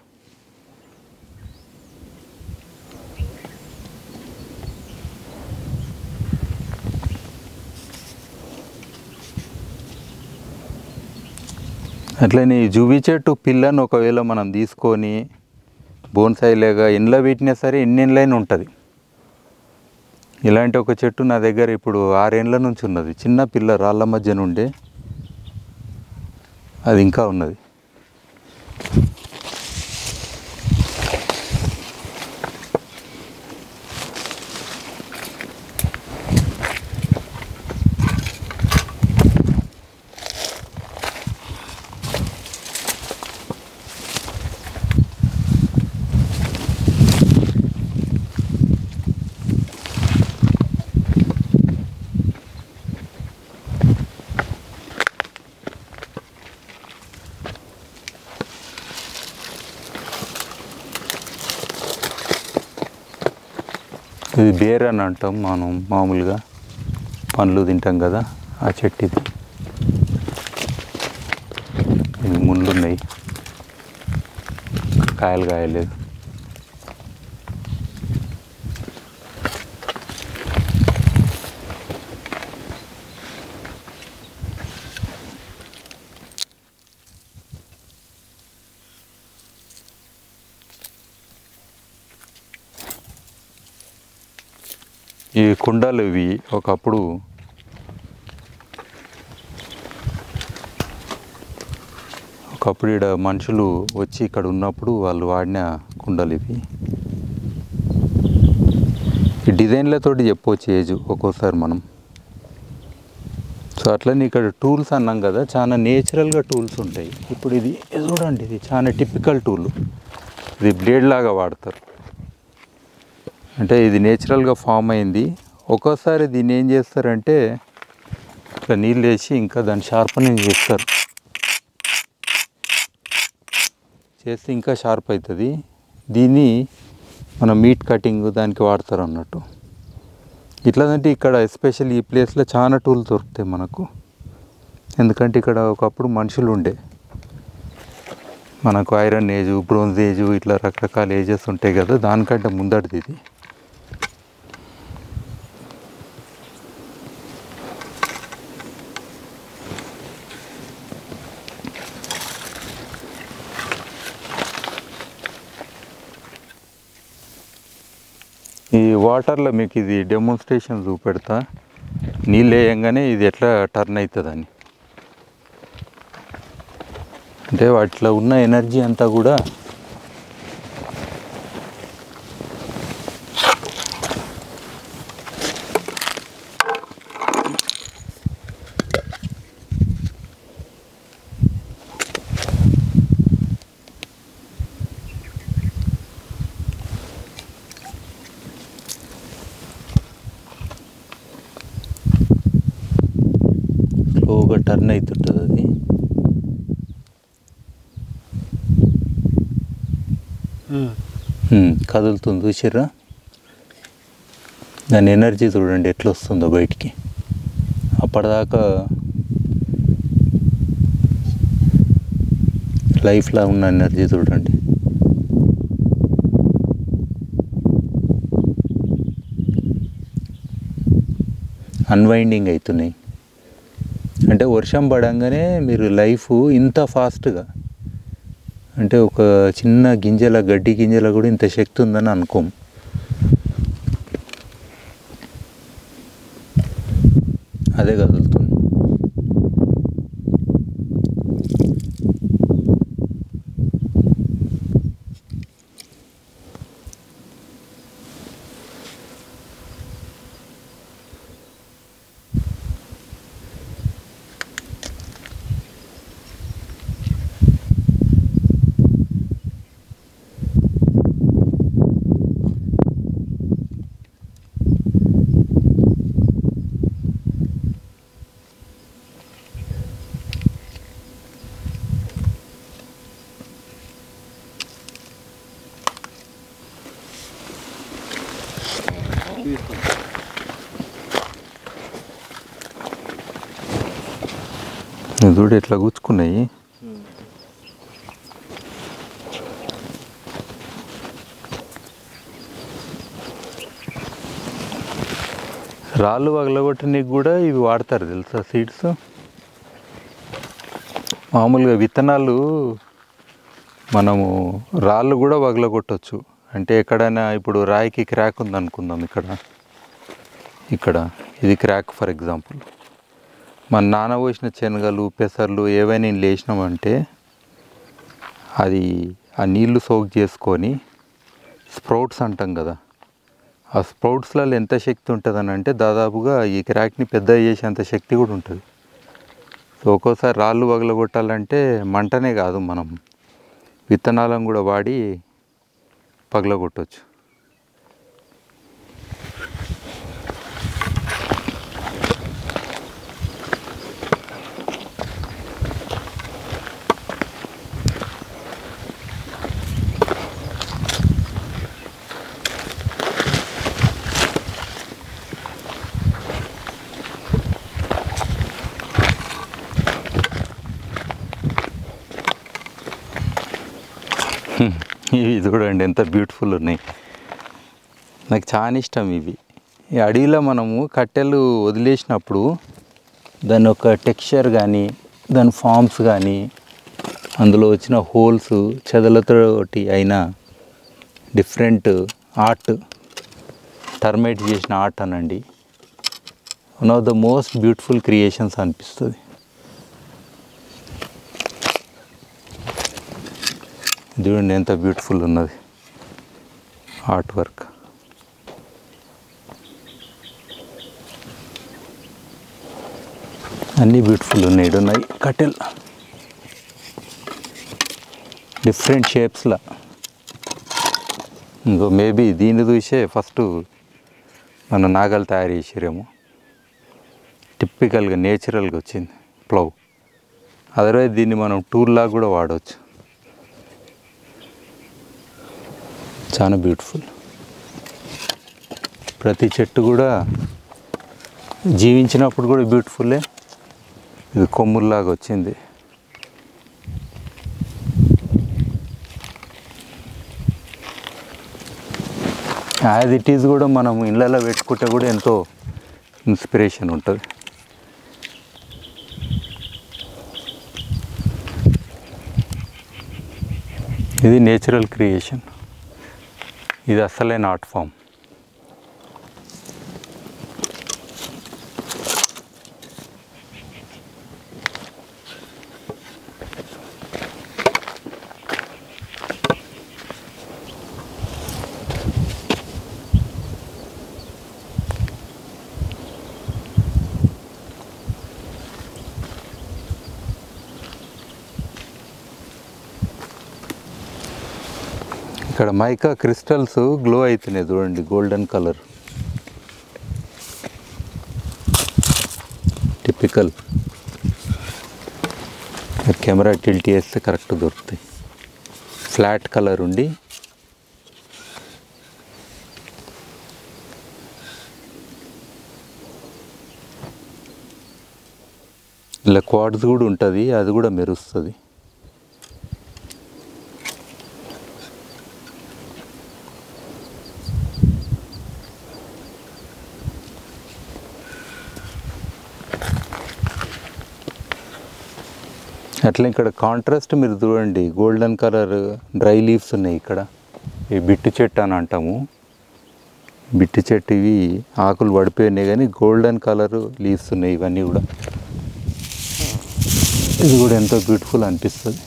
అట్లనే ఈ జూబీ చెట్టు పిల్లను ఒకవేళ మనం తీసుకొని బోన్సాయిలాగా ఎండ్లో పెట్టినా సరే ఎన్నెండ్లైనా ఉంటుంది. ఇలాంటి ఒక చెట్టు నా దగ్గర ఇప్పుడు 6 ఏండ్ల నుంచి ఉన్నది. చిన్న పిల్ల రాళ్ళ మధ్య నుండే అది ఇంకా ఉన్నది. ఇది బేర్ అని అంటాం మనం, మామూలుగా పండ్లు తింటాం కదా ఆ చెట్టు ఇది. ఇది ముళ్ళు ఉన్నాయి, కాయలు కాయలేదు. ఈ కుండలు ఇవి ఒకప్పుడు ఇక్కడ మనుషులు వచ్చి ఇక్కడ ఉన్నప్పుడు వాళ్ళు వాడిన కుండలు ఇవి. ఈ డిజైన్లతోటి చెప్పవచ్చు ఏజ్ ఒక్కోసారి మనం. సో అట్లనే ఇక్కడ టూల్స్ అన్నాం కదా, చాలా నేచురల్గా టూల్స్ ఉంటాయి. ఇప్పుడు ఇది చూడండి, ఇది చాలా టిపికల్ టూల్. ఇది బ్లేడ్ లాగా వాడతారు, అంటే ఇది నేచురల్గా ఫామ్ అయింది. ఒక్కోసారి దీన్ని ఏం చేస్తారంటే ఇట్లా నీళ్ళు వేసి ఇంకా దాన్ని షార్పనింగ్ చేస్తారు, చేస్తే ఇంకా షార్ప్ అవుతుంది. దీన్ని మనం మీట్ కటింగ్ దానికి వాడతారు అన్నట్టు. ఇట్లాంటి ఇక్కడ ఎస్పెషల్ ఈ ప్లేస్లో చాలా టూల్స్ దొరుకుతాయి మనకు. ఎందుకంటే ఇక్కడ ఒకప్పుడు మనుషులు ఉండే, మనకు ఐరన్ ఏజ్, బ్రోంజ్ ఏజ్, ఇట్లా రకరకాల ఏజెస్ ఉంటాయి కదా, దానికంటే ముందటిది ఇది. ఈ వాటర్లో మీకు ఇది డెమోన్స్ట్రేషన్ చూపెడతా, నీళ్ళు వేయంగానే ఇది ఎట్లా టర్న్ అవుతుందని. అంటే వాటిలో ఉన్న ఎనర్జీ అంతా కూడా స్లోగా టర్న్ అవుతుంటుంది అది. కదులుతుంది చూసిర్రా, దాని ఎనర్జీ చూడండి ఎట్లా వస్తుందో బయటికి. అప్పటిదాకా లైఫ్లో ఉన్న ఎనర్జీ చూడండి. అన్వైండింగ్ అవుతున్నాయి. అంటే వర్షం పడంగానే మీరు లైఫ్ ఇంత ఫాస్ట్గా, అంటే ఒక చిన్న గింజల గడ్డి గింజల కూడా ఇంత శక్తి ఉందని అనుకోం. అదే కదులుతుంది. చూడు ఎట్లా గుచ్చుకున్నాయి. రాళ్ళు పగలగొట్టడానికి కూడా ఇవి వాడతారు తెలుసా, సీడ్స్. మామూలుగా విత్తనాలు మనము రాళ్ళు కూడా పగలగొట్టవచ్చు. అంటే ఎక్కడైనా ఇప్పుడు రాయికి క్రాక్ ఉందనుకుందాం, ఇక్కడ ఇది క్రాక్ ఫర్ ఎగ్జాంపుల్. మన నానబోసిన శనగలు పెసర్లు ఏవైనా లేచినామంటే అది ఆ నీళ్లు సోక్ చేసుకొని స్ప్రౌట్స్ అంటాం కదా, ఆ స్ప్రౌట్స్లలో ఎంత శక్తి ఉంటుందని అంటే దాదాపుగా ఈ క్రాక్ని పెద్ద చేసేంత శక్తి కూడా ఉంటుంది. సో ఒక్కోసారి రాళ్ళు పగలగొట్టాలంటే మంటనే కాదు, మనం విత్తనాలను కూడా వాడి పగలగొట్టవచ్చు. ఇవి చూడండి ఎంత బ్యూటిఫుల్ ఉన్నాయి. నాకు చాలా ఇష్టం ఇవి. ఈ అడవిలో మనము కట్టెలు వదిలేసినప్పుడు దాని ఒక టెక్స్చర్ కానీ దాని ఫామ్స్ కానీ అందులో వచ్చిన హోల్స్ చెదలతోటి అయినా డిఫరెంట్ ఆర్ట్, టర్మేట్ చేసిన ఆర్ట్ అనండి, one of the most beautiful creations అనిపిస్తుంది. చూడండి ఎంత బ్యూటిఫుల్ ఉన్నది ఆర్ట్ వర్క్. అన్నీ బ్యూటిఫుల్ ఉన్నాయి కట్టెలు, డిఫరెంట్ షేప్స్లో. ఇంకో మేబీ దీన్ని చూసే ఫస్ట్ మన నాగలు తయారు చేసారేమో. టిపికల్గా నేచురల్గా వచ్చింది ప్లవ్. అదర్వైజ్ దీన్ని మనం టూల్లాగా కూడా వాడవచ్చు. చాలా బ్యూటిఫుల్. ప్రతి చెట్టు కూడా జీవించినప్పుడు కూడా బ్యూటిఫుల్లే. ఇది కొమ్ముల్లాగా వచ్చింది. యాజ్ ఇట్ ఈజ్ కూడా మనం ఇళ్ళలో పెట్టుకుంటే కూడా ఎంతో ఇన్స్పిరేషన్ ఉంటుంది. ఇది నేచురల్ క్రియేషన్. ఇది అసలైన ఆర్ట్ ఫామ్. ఇక్కడ మైకా క్రిస్టల్స్ గ్లో అవుతున్నాయి చూడండి, golden colour. Typical camera tilt చేస్తే కరెక్ట్ దొరుకుతాయి. ఫ్లాట్ కలర్ ఉండి ఇలా క్వార్ట్జ్ కూడా ఉంటుంది, అది కూడా మెరుస్తుంది. అట్లా ఇక్కడ కాంట్రాస్ట్ మీరు చూడండి, గోల్డెన్ కలర్ డ్రై లీవ్స్ ఉన్నాయి ఇక్కడ. ఈ బిట్టు చెట్టు అని అంటాము. బిట్టు చెట్టు ఇవి ఆకులు పడిపోయినాయి కానీ గోల్డెన్ కలర్ లీవ్స్ ఉన్నాయి ఇవన్నీ కూడా. ఇది కూడా ఎంతో బ్యూటిఫుల్ అనిపిస్తుంది.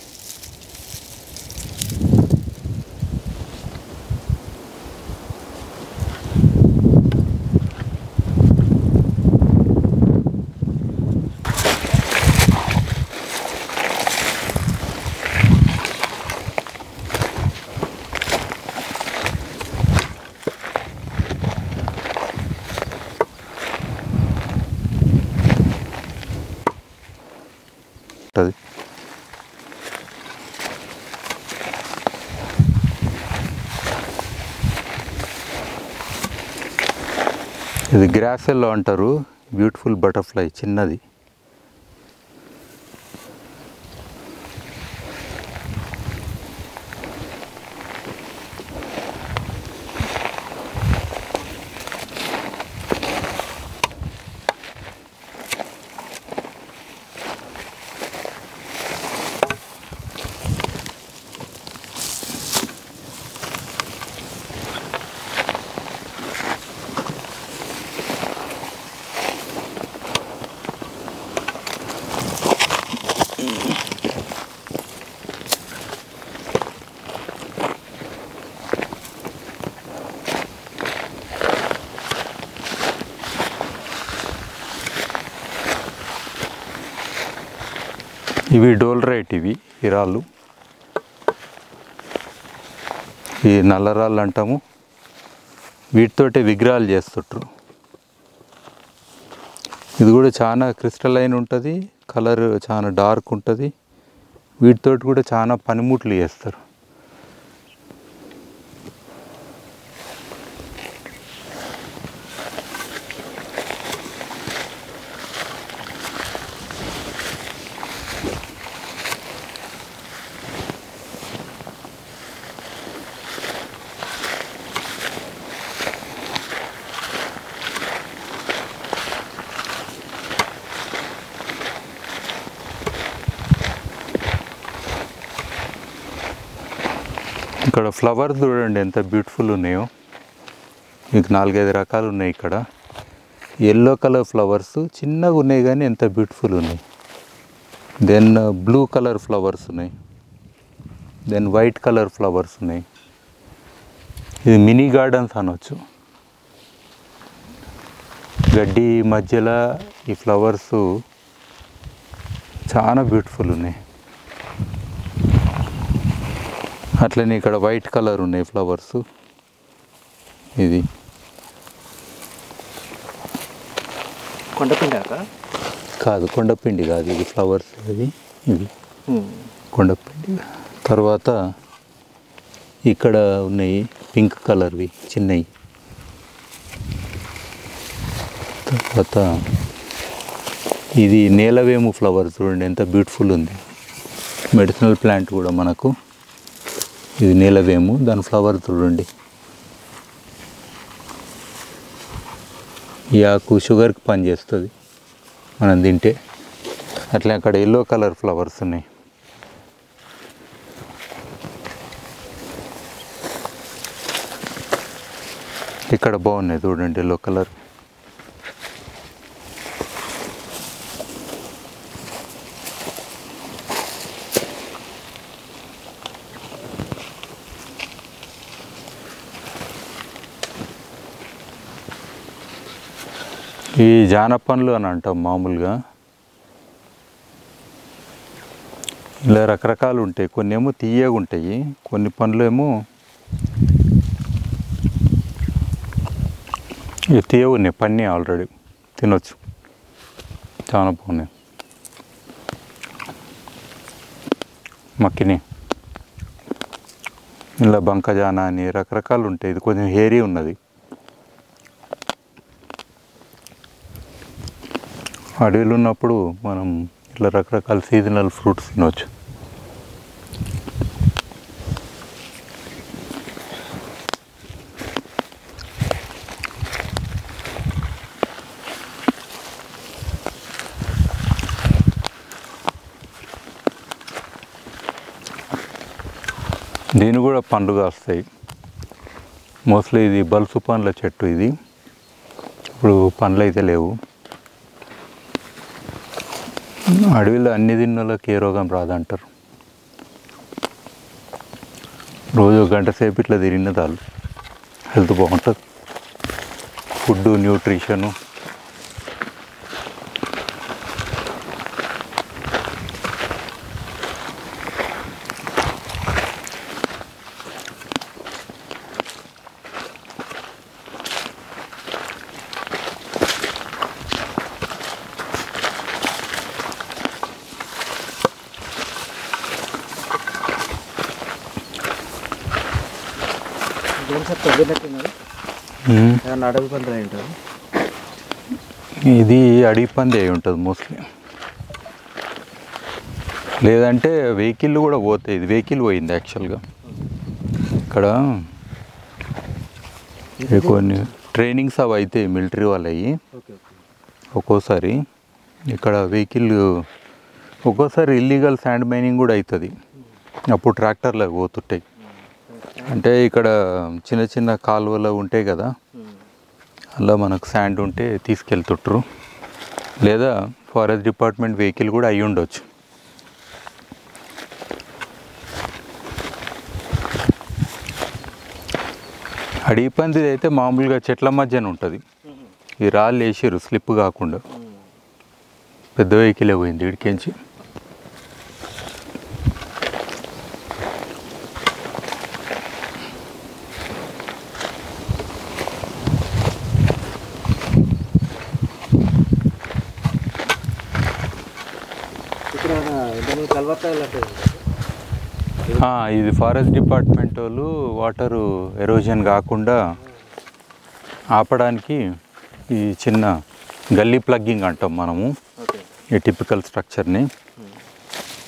ఇది గ్రాసెల్లో అంటారు, బ్యూటిఫుల్ బటర్ఫ్లై చిన్నది. ఇవి డోల్రైట్, ఇవి ఈ రాళ్ళు, ఈ నల్లరాళ్ళు అంటాము. వీటితోటి విగ్రహాలు చేస్తుంటారు. ఇది కూడా చాలా క్రిస్టలైన్ ఉంటుంది, కలర్ చాలా డార్క్ ఉంటుంది. వీటితోటి కూడా చాలా పనిముట్లు చేస్తారు. ఇక్కడ ఫ్లవర్స్ చూడండి ఎంత బ్యూటిఫుల్ ఉన్నాయో. మీకు 4-5 రకాలు ఉన్నాయి ఇక్కడ. ఎల్లో కలర్ ఫ్లవర్స్ చిన్నగా ఉన్నాయి కానీ ఎంత బ్యూటిఫుల్ ఉన్నాయి. దెన్ బ్లూ కలర్ ఫ్లవర్స్ ఉన్నాయి. దెన్ వైట్ కలర్ ఫ్లవర్స్ ఉన్నాయి. ఇది మినీ గార్డెన్స్ అనొచ్చు. గడ్డి మధ్యలో ఈ ఫ్లవర్స్ చాలా బ్యూటిఫుల్ ఉన్నాయి. అట్లనే ఇక్కడ వైట్ కలర్ ఉన్నాయి ఫ్లవర్స్. ఇది కొండపిండి కాదు, కొండపిండి కాదు, ఇది ఫ్లవర్స్. ఇవి కొండపిండి. తర్వాత ఇక్కడ ఉన్నాయి పింక్ కలర్వి చిన్నవి. తర్వాత ఇది నేలవేము ఫ్లవర్ చూడండి ఎంత బ్యూటిఫుల్ ఉంది. మెడిసినల్ ప్లాంట్ కూడా మనకు. ఇది నేలవేము, దాని ఫ్లవర్ చూడండి. ఈ ఆకు షుగర్కి పనిచేస్తుంది మనం తింటే. అట్లా అక్కడ ఎల్లో కలర్ ఫ్లవర్స్ ఉన్నాయి. ఇక్కడ బాగున్నాయి చూడండి ఎల్లో కలర్. ఈ జానపండ్లు అని అంటాం మామూలుగా. ఇలా రకరకాలు ఉంటాయి. కొన్ని ఏమో తీయగా ఉంటాయి, కొన్ని పండ్లు ఏమో ఇవి తీయగా ఉన్నాయి. పన్నీ ఆల్రెడీ తినొచ్చు, చాలా బాగున్నాయి. మక్కిని ఇలా బంకజానా అని రకరకాలు ఉంటాయి. ఇది కొంచెం హెయిరీ ఉన్నది. అడవిలో ఉన్నప్పుడు మనం ఇట్లా రకరకాల సీజనల్ ఫ్రూట్స్ తినవచ్చు. దీని కూడా పండ్లు కాస్తాయి. మోస్ట్లీ ఇది బల్సు పండ్ల చెట్టు. ఇది ఇప్పుడు పండ్లు అయితే లేవు. అడవిలో అన్ని దిన్నోళ్ళకి ఏ రోగం రాదంటారు. రోజు గంట సేపు ఇట్లా తిరిగిన చాలు, హెల్త్ బాగుంటుంది. ఫుడ్, న్యూట్రిషను అడవి పందులు ఏంటారు. ఇది అడవి పంది అయి ఉంటుంది మోస్ట్లీ. లేదంటే వెహికల్ కూడా పోతాయి. ఇది వెహికల్ పోయింది యాక్చువల్గా. ఇక్కడ కొన్ని ట్రైనింగ్స్ అవి అయితే మిలిటరీ వాళ్ళు అయ్యి ఒక్కోసారి ఇక్కడ వెహికల్, ఒక్కోసారి ఇల్లీగల్ శాండ్ మైనింగ్ కూడా అవుతుంది. అప్పుడు ట్రాక్టర్లు అవి పోతుంటాయి. అంటే ఇక్కడ చిన్న చిన్న కాలువలు ఉంటాయి కదా, అలా మనకు శాండ్ ఉంటే తీసుకెళ్తుంటారు. లేదా ఫారెస్ట్ డిపార్ట్మెంట్ వెహికల్ కూడా అయి ఉండొచ్చు. అడవి పంది అయితే మామూలుగా చెట్ల మధ్యన ఉంటుంది. ఈ రాళ్ళు వేసారు స్లిప్ కాకుండా. పెద్ద వెహికలే పోయింది ఇడికించి. ఇది ఫారెస్ట్ డిపార్ట్మెంట్ వాళ్ళు వాటరు ఎరోజన్ కాకుండా ఆపడానికి ఈ చిన్న గల్లీ ప్లగ్గింగ్ అంటాం మనము, ఈ టిపికల్ స్ట్రక్చర్ని.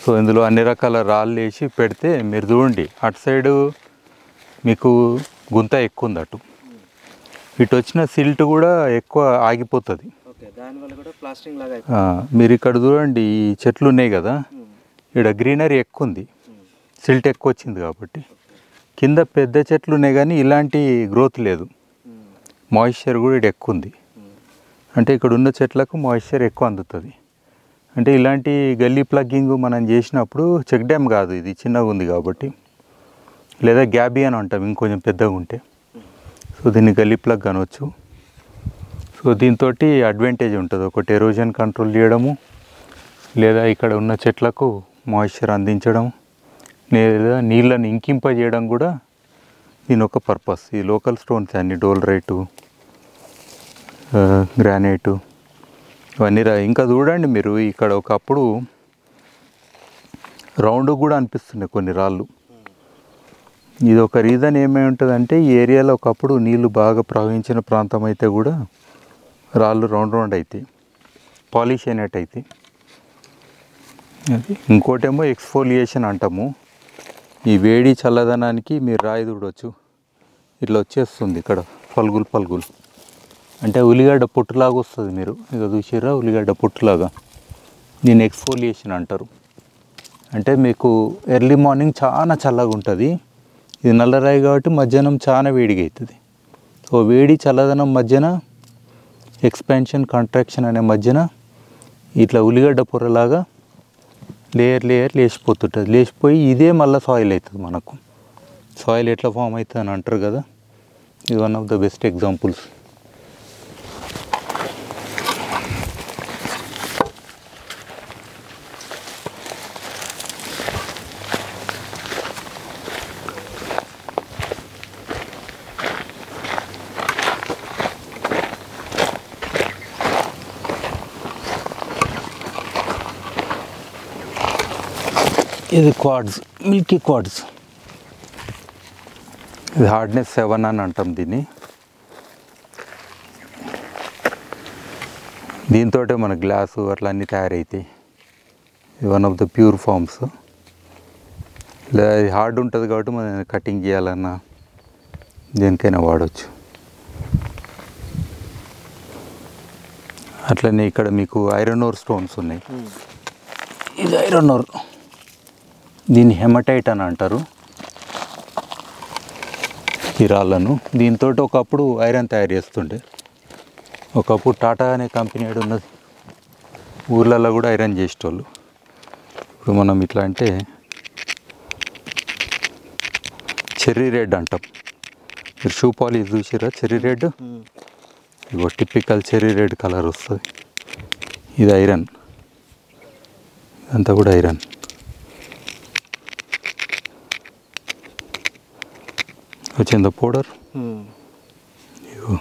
సో ఇందులో అన్ని రకాల రాళ్ళు వేసి పెడితే, మీరు చూడండి అటు సైడు మీకు గుంత ఎక్కువ ఉంది, అటు ఇటు వచ్చిన సిల్ట్ కూడా ఎక్కువ ఆగిపోతుంది. మీరు ఇక్కడ చూడండి, ఈ చెట్లు ఉన్నాయి కదా, ఇక్కడ గ్రీనరీ ఎక్కువ ఉంది, సిల్ట్ ఎక్కువ వచ్చింది కాబట్టి. కింద పెద్ద చెట్లు ఉన్నాయి కానీ ఇలాంటి గ్రోత్ లేదు. మాయిశ్చర్ కూడా ఇక్కడ ఎక్కువ ఉంది. అంటే ఇక్కడ ఉన్న చెట్లకు మాయిశ్చర్ ఎక్కువ అందుతుంది. అంటే ఇలాంటి గల్లీ ప్లగ్గింగ్ మనం చేసినప్పుడు, చెక్ డ్యామ్ కాదు ఇది, చిన్నగా ఉంది కాబట్టి, లేదా గ్యాబీ అని అంటాం ఇంకొంచెం పెద్దగా ఉంటే. సో దీన్ని గల్లీ ప్లగ్ అనవచ్చు. సో దీంతో అడ్వాంటేజ్ ఉంటుంది. ఒకటి ఎరోజన్ కంట్రోల్ చేయడము, లేదా ఇక్కడ ఉన్న చెట్లకు మాయిశ్చర్ అందించడం, లేదా నీళ్ళని ఇంకింపజేయడం కూడా దీని ఒక పర్పస్. ఈ లోకల్ స్టోన్స్ అన్ని డోలరైటు, గ్రానైటు ఇవన్నీ ఇంకా చూడండి మీరు, ఇక్కడ ఒకప్పుడు రౌండ్ కూడా అనిపిస్తున్నాయి కొన్ని రాళ్ళు. ఇది ఒక రీజన్ ఏమై ఉంటుందంటే, ఈ ఏరియాలో ఒకప్పుడు నీళ్ళు బాగా ప్రవహించిన ప్రాంతం అయితే కూడా రాళ్ళు రౌండ్ రౌండ్ అవుతాయి, పాలిష్ అయినట్టు అవుతాయి. అది ఇంకోటేమో ఎక్స్ఫోలియేషన్ అంటాము. ఈ వేడి చల్లదనానికి మీరు రాయి చూడవచ్చు, ఇట్లా వచ్చేస్తుంది ఇక్కడ పలుగులు పలుగులు. అంటే ఉల్లిగడ్డ పొట్టులాగా వస్తుంది. మీరు ఇక చూసిర్రా, ఉల్లిగడ్డ పొట్టులాగా. దీన్ని ఎక్స్ఫోలియేషన్ అంటారు. అంటే మీకు ఎర్లీ మార్నింగ్ చాలా చల్లగా ఉంటుంది. ఇది నల్లరాయి కాబట్టి మధ్యాహ్నం చాలా వేడిగా అవుతుంది. సో వేడి చల్లదనం మధ్యన, ఎక్స్పాన్షన్ కాంట్రాక్షన్ అనే మధ్యన ఇట్లా ఉల్లిగడ్డ పొరలాగా లేయర్ లేయర్ లేచిపోతుంటుంది. లేచిపోయి ఇదే మళ్ళీ సాయిల్ అవుతుంది. మనకు సాయిల్ ఎట్లా ఫామ్ అవుతుంది అని అంటారు కదా, ఇది one of the best examples. ఇది క్వాడ్స్, మిల్కీ క్వాడ్స్. ఇది హార్డ్నెస్ 7 అని అంటాం దీన్ని. దీంతో మన గ్లాసు అట్లా అన్నీ తయారవుతాయి. ఇది one of the pure forms. ఇలా ఇది హార్డ్ ఉంటుంది కాబట్టి మనం కటింగ్ చేయాలన్నా దేనికైనా వాడవచ్చు. అట్లనే ఇక్కడ మీకు ఐరన్ ఓర్ స్టోన్స్ ఉన్నాయి. ఇది ఐరన్ ఓర్, దీన్ని హెమటైట్ అని అంటారు ఈ రాళ్ళను. దీంతో ఒకప్పుడు ఐరన్ తయారు చేస్తుండే. ఒకప్పుడు టాటా అనే కంపెనీ ఉన్నది, ఊర్లలో కూడా ఐరన్ చేసేటోళ్ళు. ఇప్పుడు మనం ఇట్లా అంటే చెర్రీ రెడ్ అంటాం. మీరు షూ పాలిష్ చూసిరా చెర్రీ రెడ్? ఇగో టిపికల్ చెర్రీ రెడ్ కలర్ వస్తుంది. ఇది ఐరన్, ఇదంతా కూడా ఐరన్. వచ్చిందా పౌడర్? ఇగో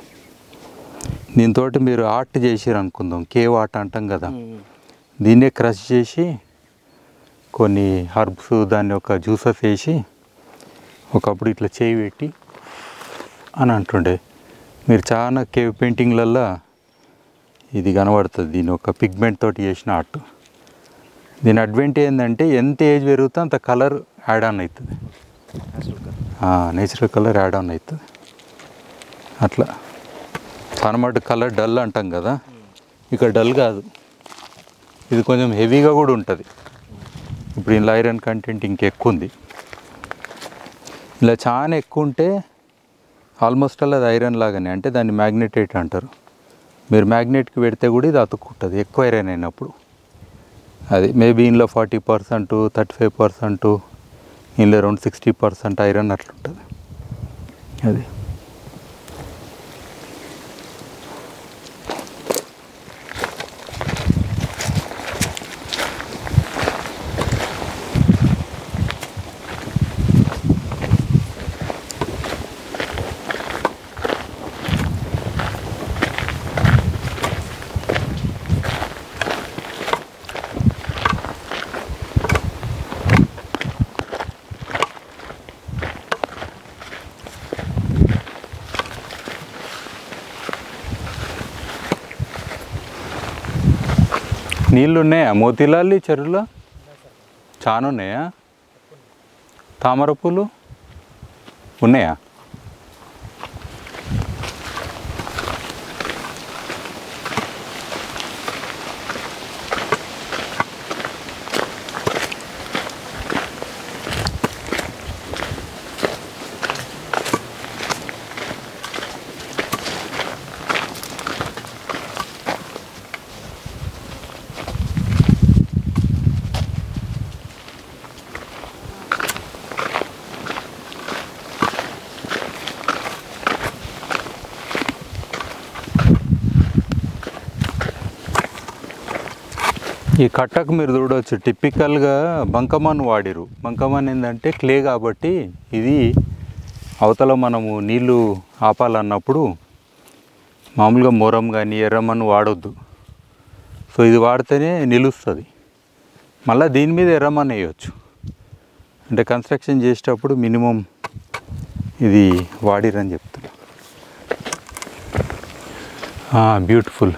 దీంతో మీరు ఆర్ట్ చేసిరు అనుకుందాం, కేవ్ ఆర్ట్ అంటాం కదా, దీన్నే క్రష్ చేసి కొన్ని హర్బ్స్ దాన్ని ఒక జ్యూసెస్ వేసి ఒకప్పుడు ఇట్లా చేయి పెట్టి అని అంటుండే. మీరు చాలా కేవ్ పెయింటింగ్లల్లో ఇది కనబడుతుంది. దీని ఒక పిగ్మెంట్ తోటి చేసిన ఆర్ట్. దీని అడ్వాంటేజ్ ఏంటంటే ఎంత ఏజ్ పెరుగుతుందో అంత కలర్ యాడ్ ఆన్ అవుతుంది, నేచురల్ కలర్ యాడ్ ఆన్ అవుతుంది. అట్లా కనబడ్డ కలర్ డల్ అంటాం కదా, ఇక్కడ డల్ కాదు, ఇది కొంచెం హెవీగా కూడా ఉంటుంది. ఇప్పుడు ఇలా ఐరన్ కంటెంట్ ఇంకెక్కువ ఉంది. ఇలా చాలా ఎక్కువ ఉంటే ఆల్మోస్ట్ అలా అది ఐరన్ లాగానే, అంటే దాన్ని మ్యాగ్నెటైట్ అంటారు. మీరు మ్యాగ్నెట్కి పెడితే కూడా ఇది అతుక్కుంటుంది ఎక్కువ ఐరన్ అయినప్పుడు. అది మేబీ ఇందులో 40%, 35%, ఇందులో అరౌండ్ 60% ఐరన్ అట్లుంటుంది. అది నీళ్ళు ఉన్నాయా మోతీలాల్ చెరువులో? చాలా ఉన్నాయా? తామర పూలు ఉన్నాయా? ఈ కట్టకు మీరు చూడవచ్చు టిపికల్గా బంకమన్ను వాడిరు. బంకమన్ను ఏంటంటే క్లే కాబట్టి ఇది అవతల మనము నీళ్ళు ఆపాలన్నప్పుడు మామూలుగా మొరం కానీ ఎర్రమన్ను వాడొద్దు. సో ఇది వాడితేనే నిలుస్తుంది. మళ్ళీ దీని మీద ఎర్రమన్ను వేయవచ్చు. అంటే కన్స్ట్రక్షన్ చేసేటప్పుడు మినిమం ఇది వాడిరని చెప్తున్నా. బ్యూటిఫుల్.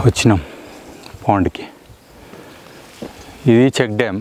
వచ్చినాం పాండ్కి. ఇది చెక్ డ్యామ్.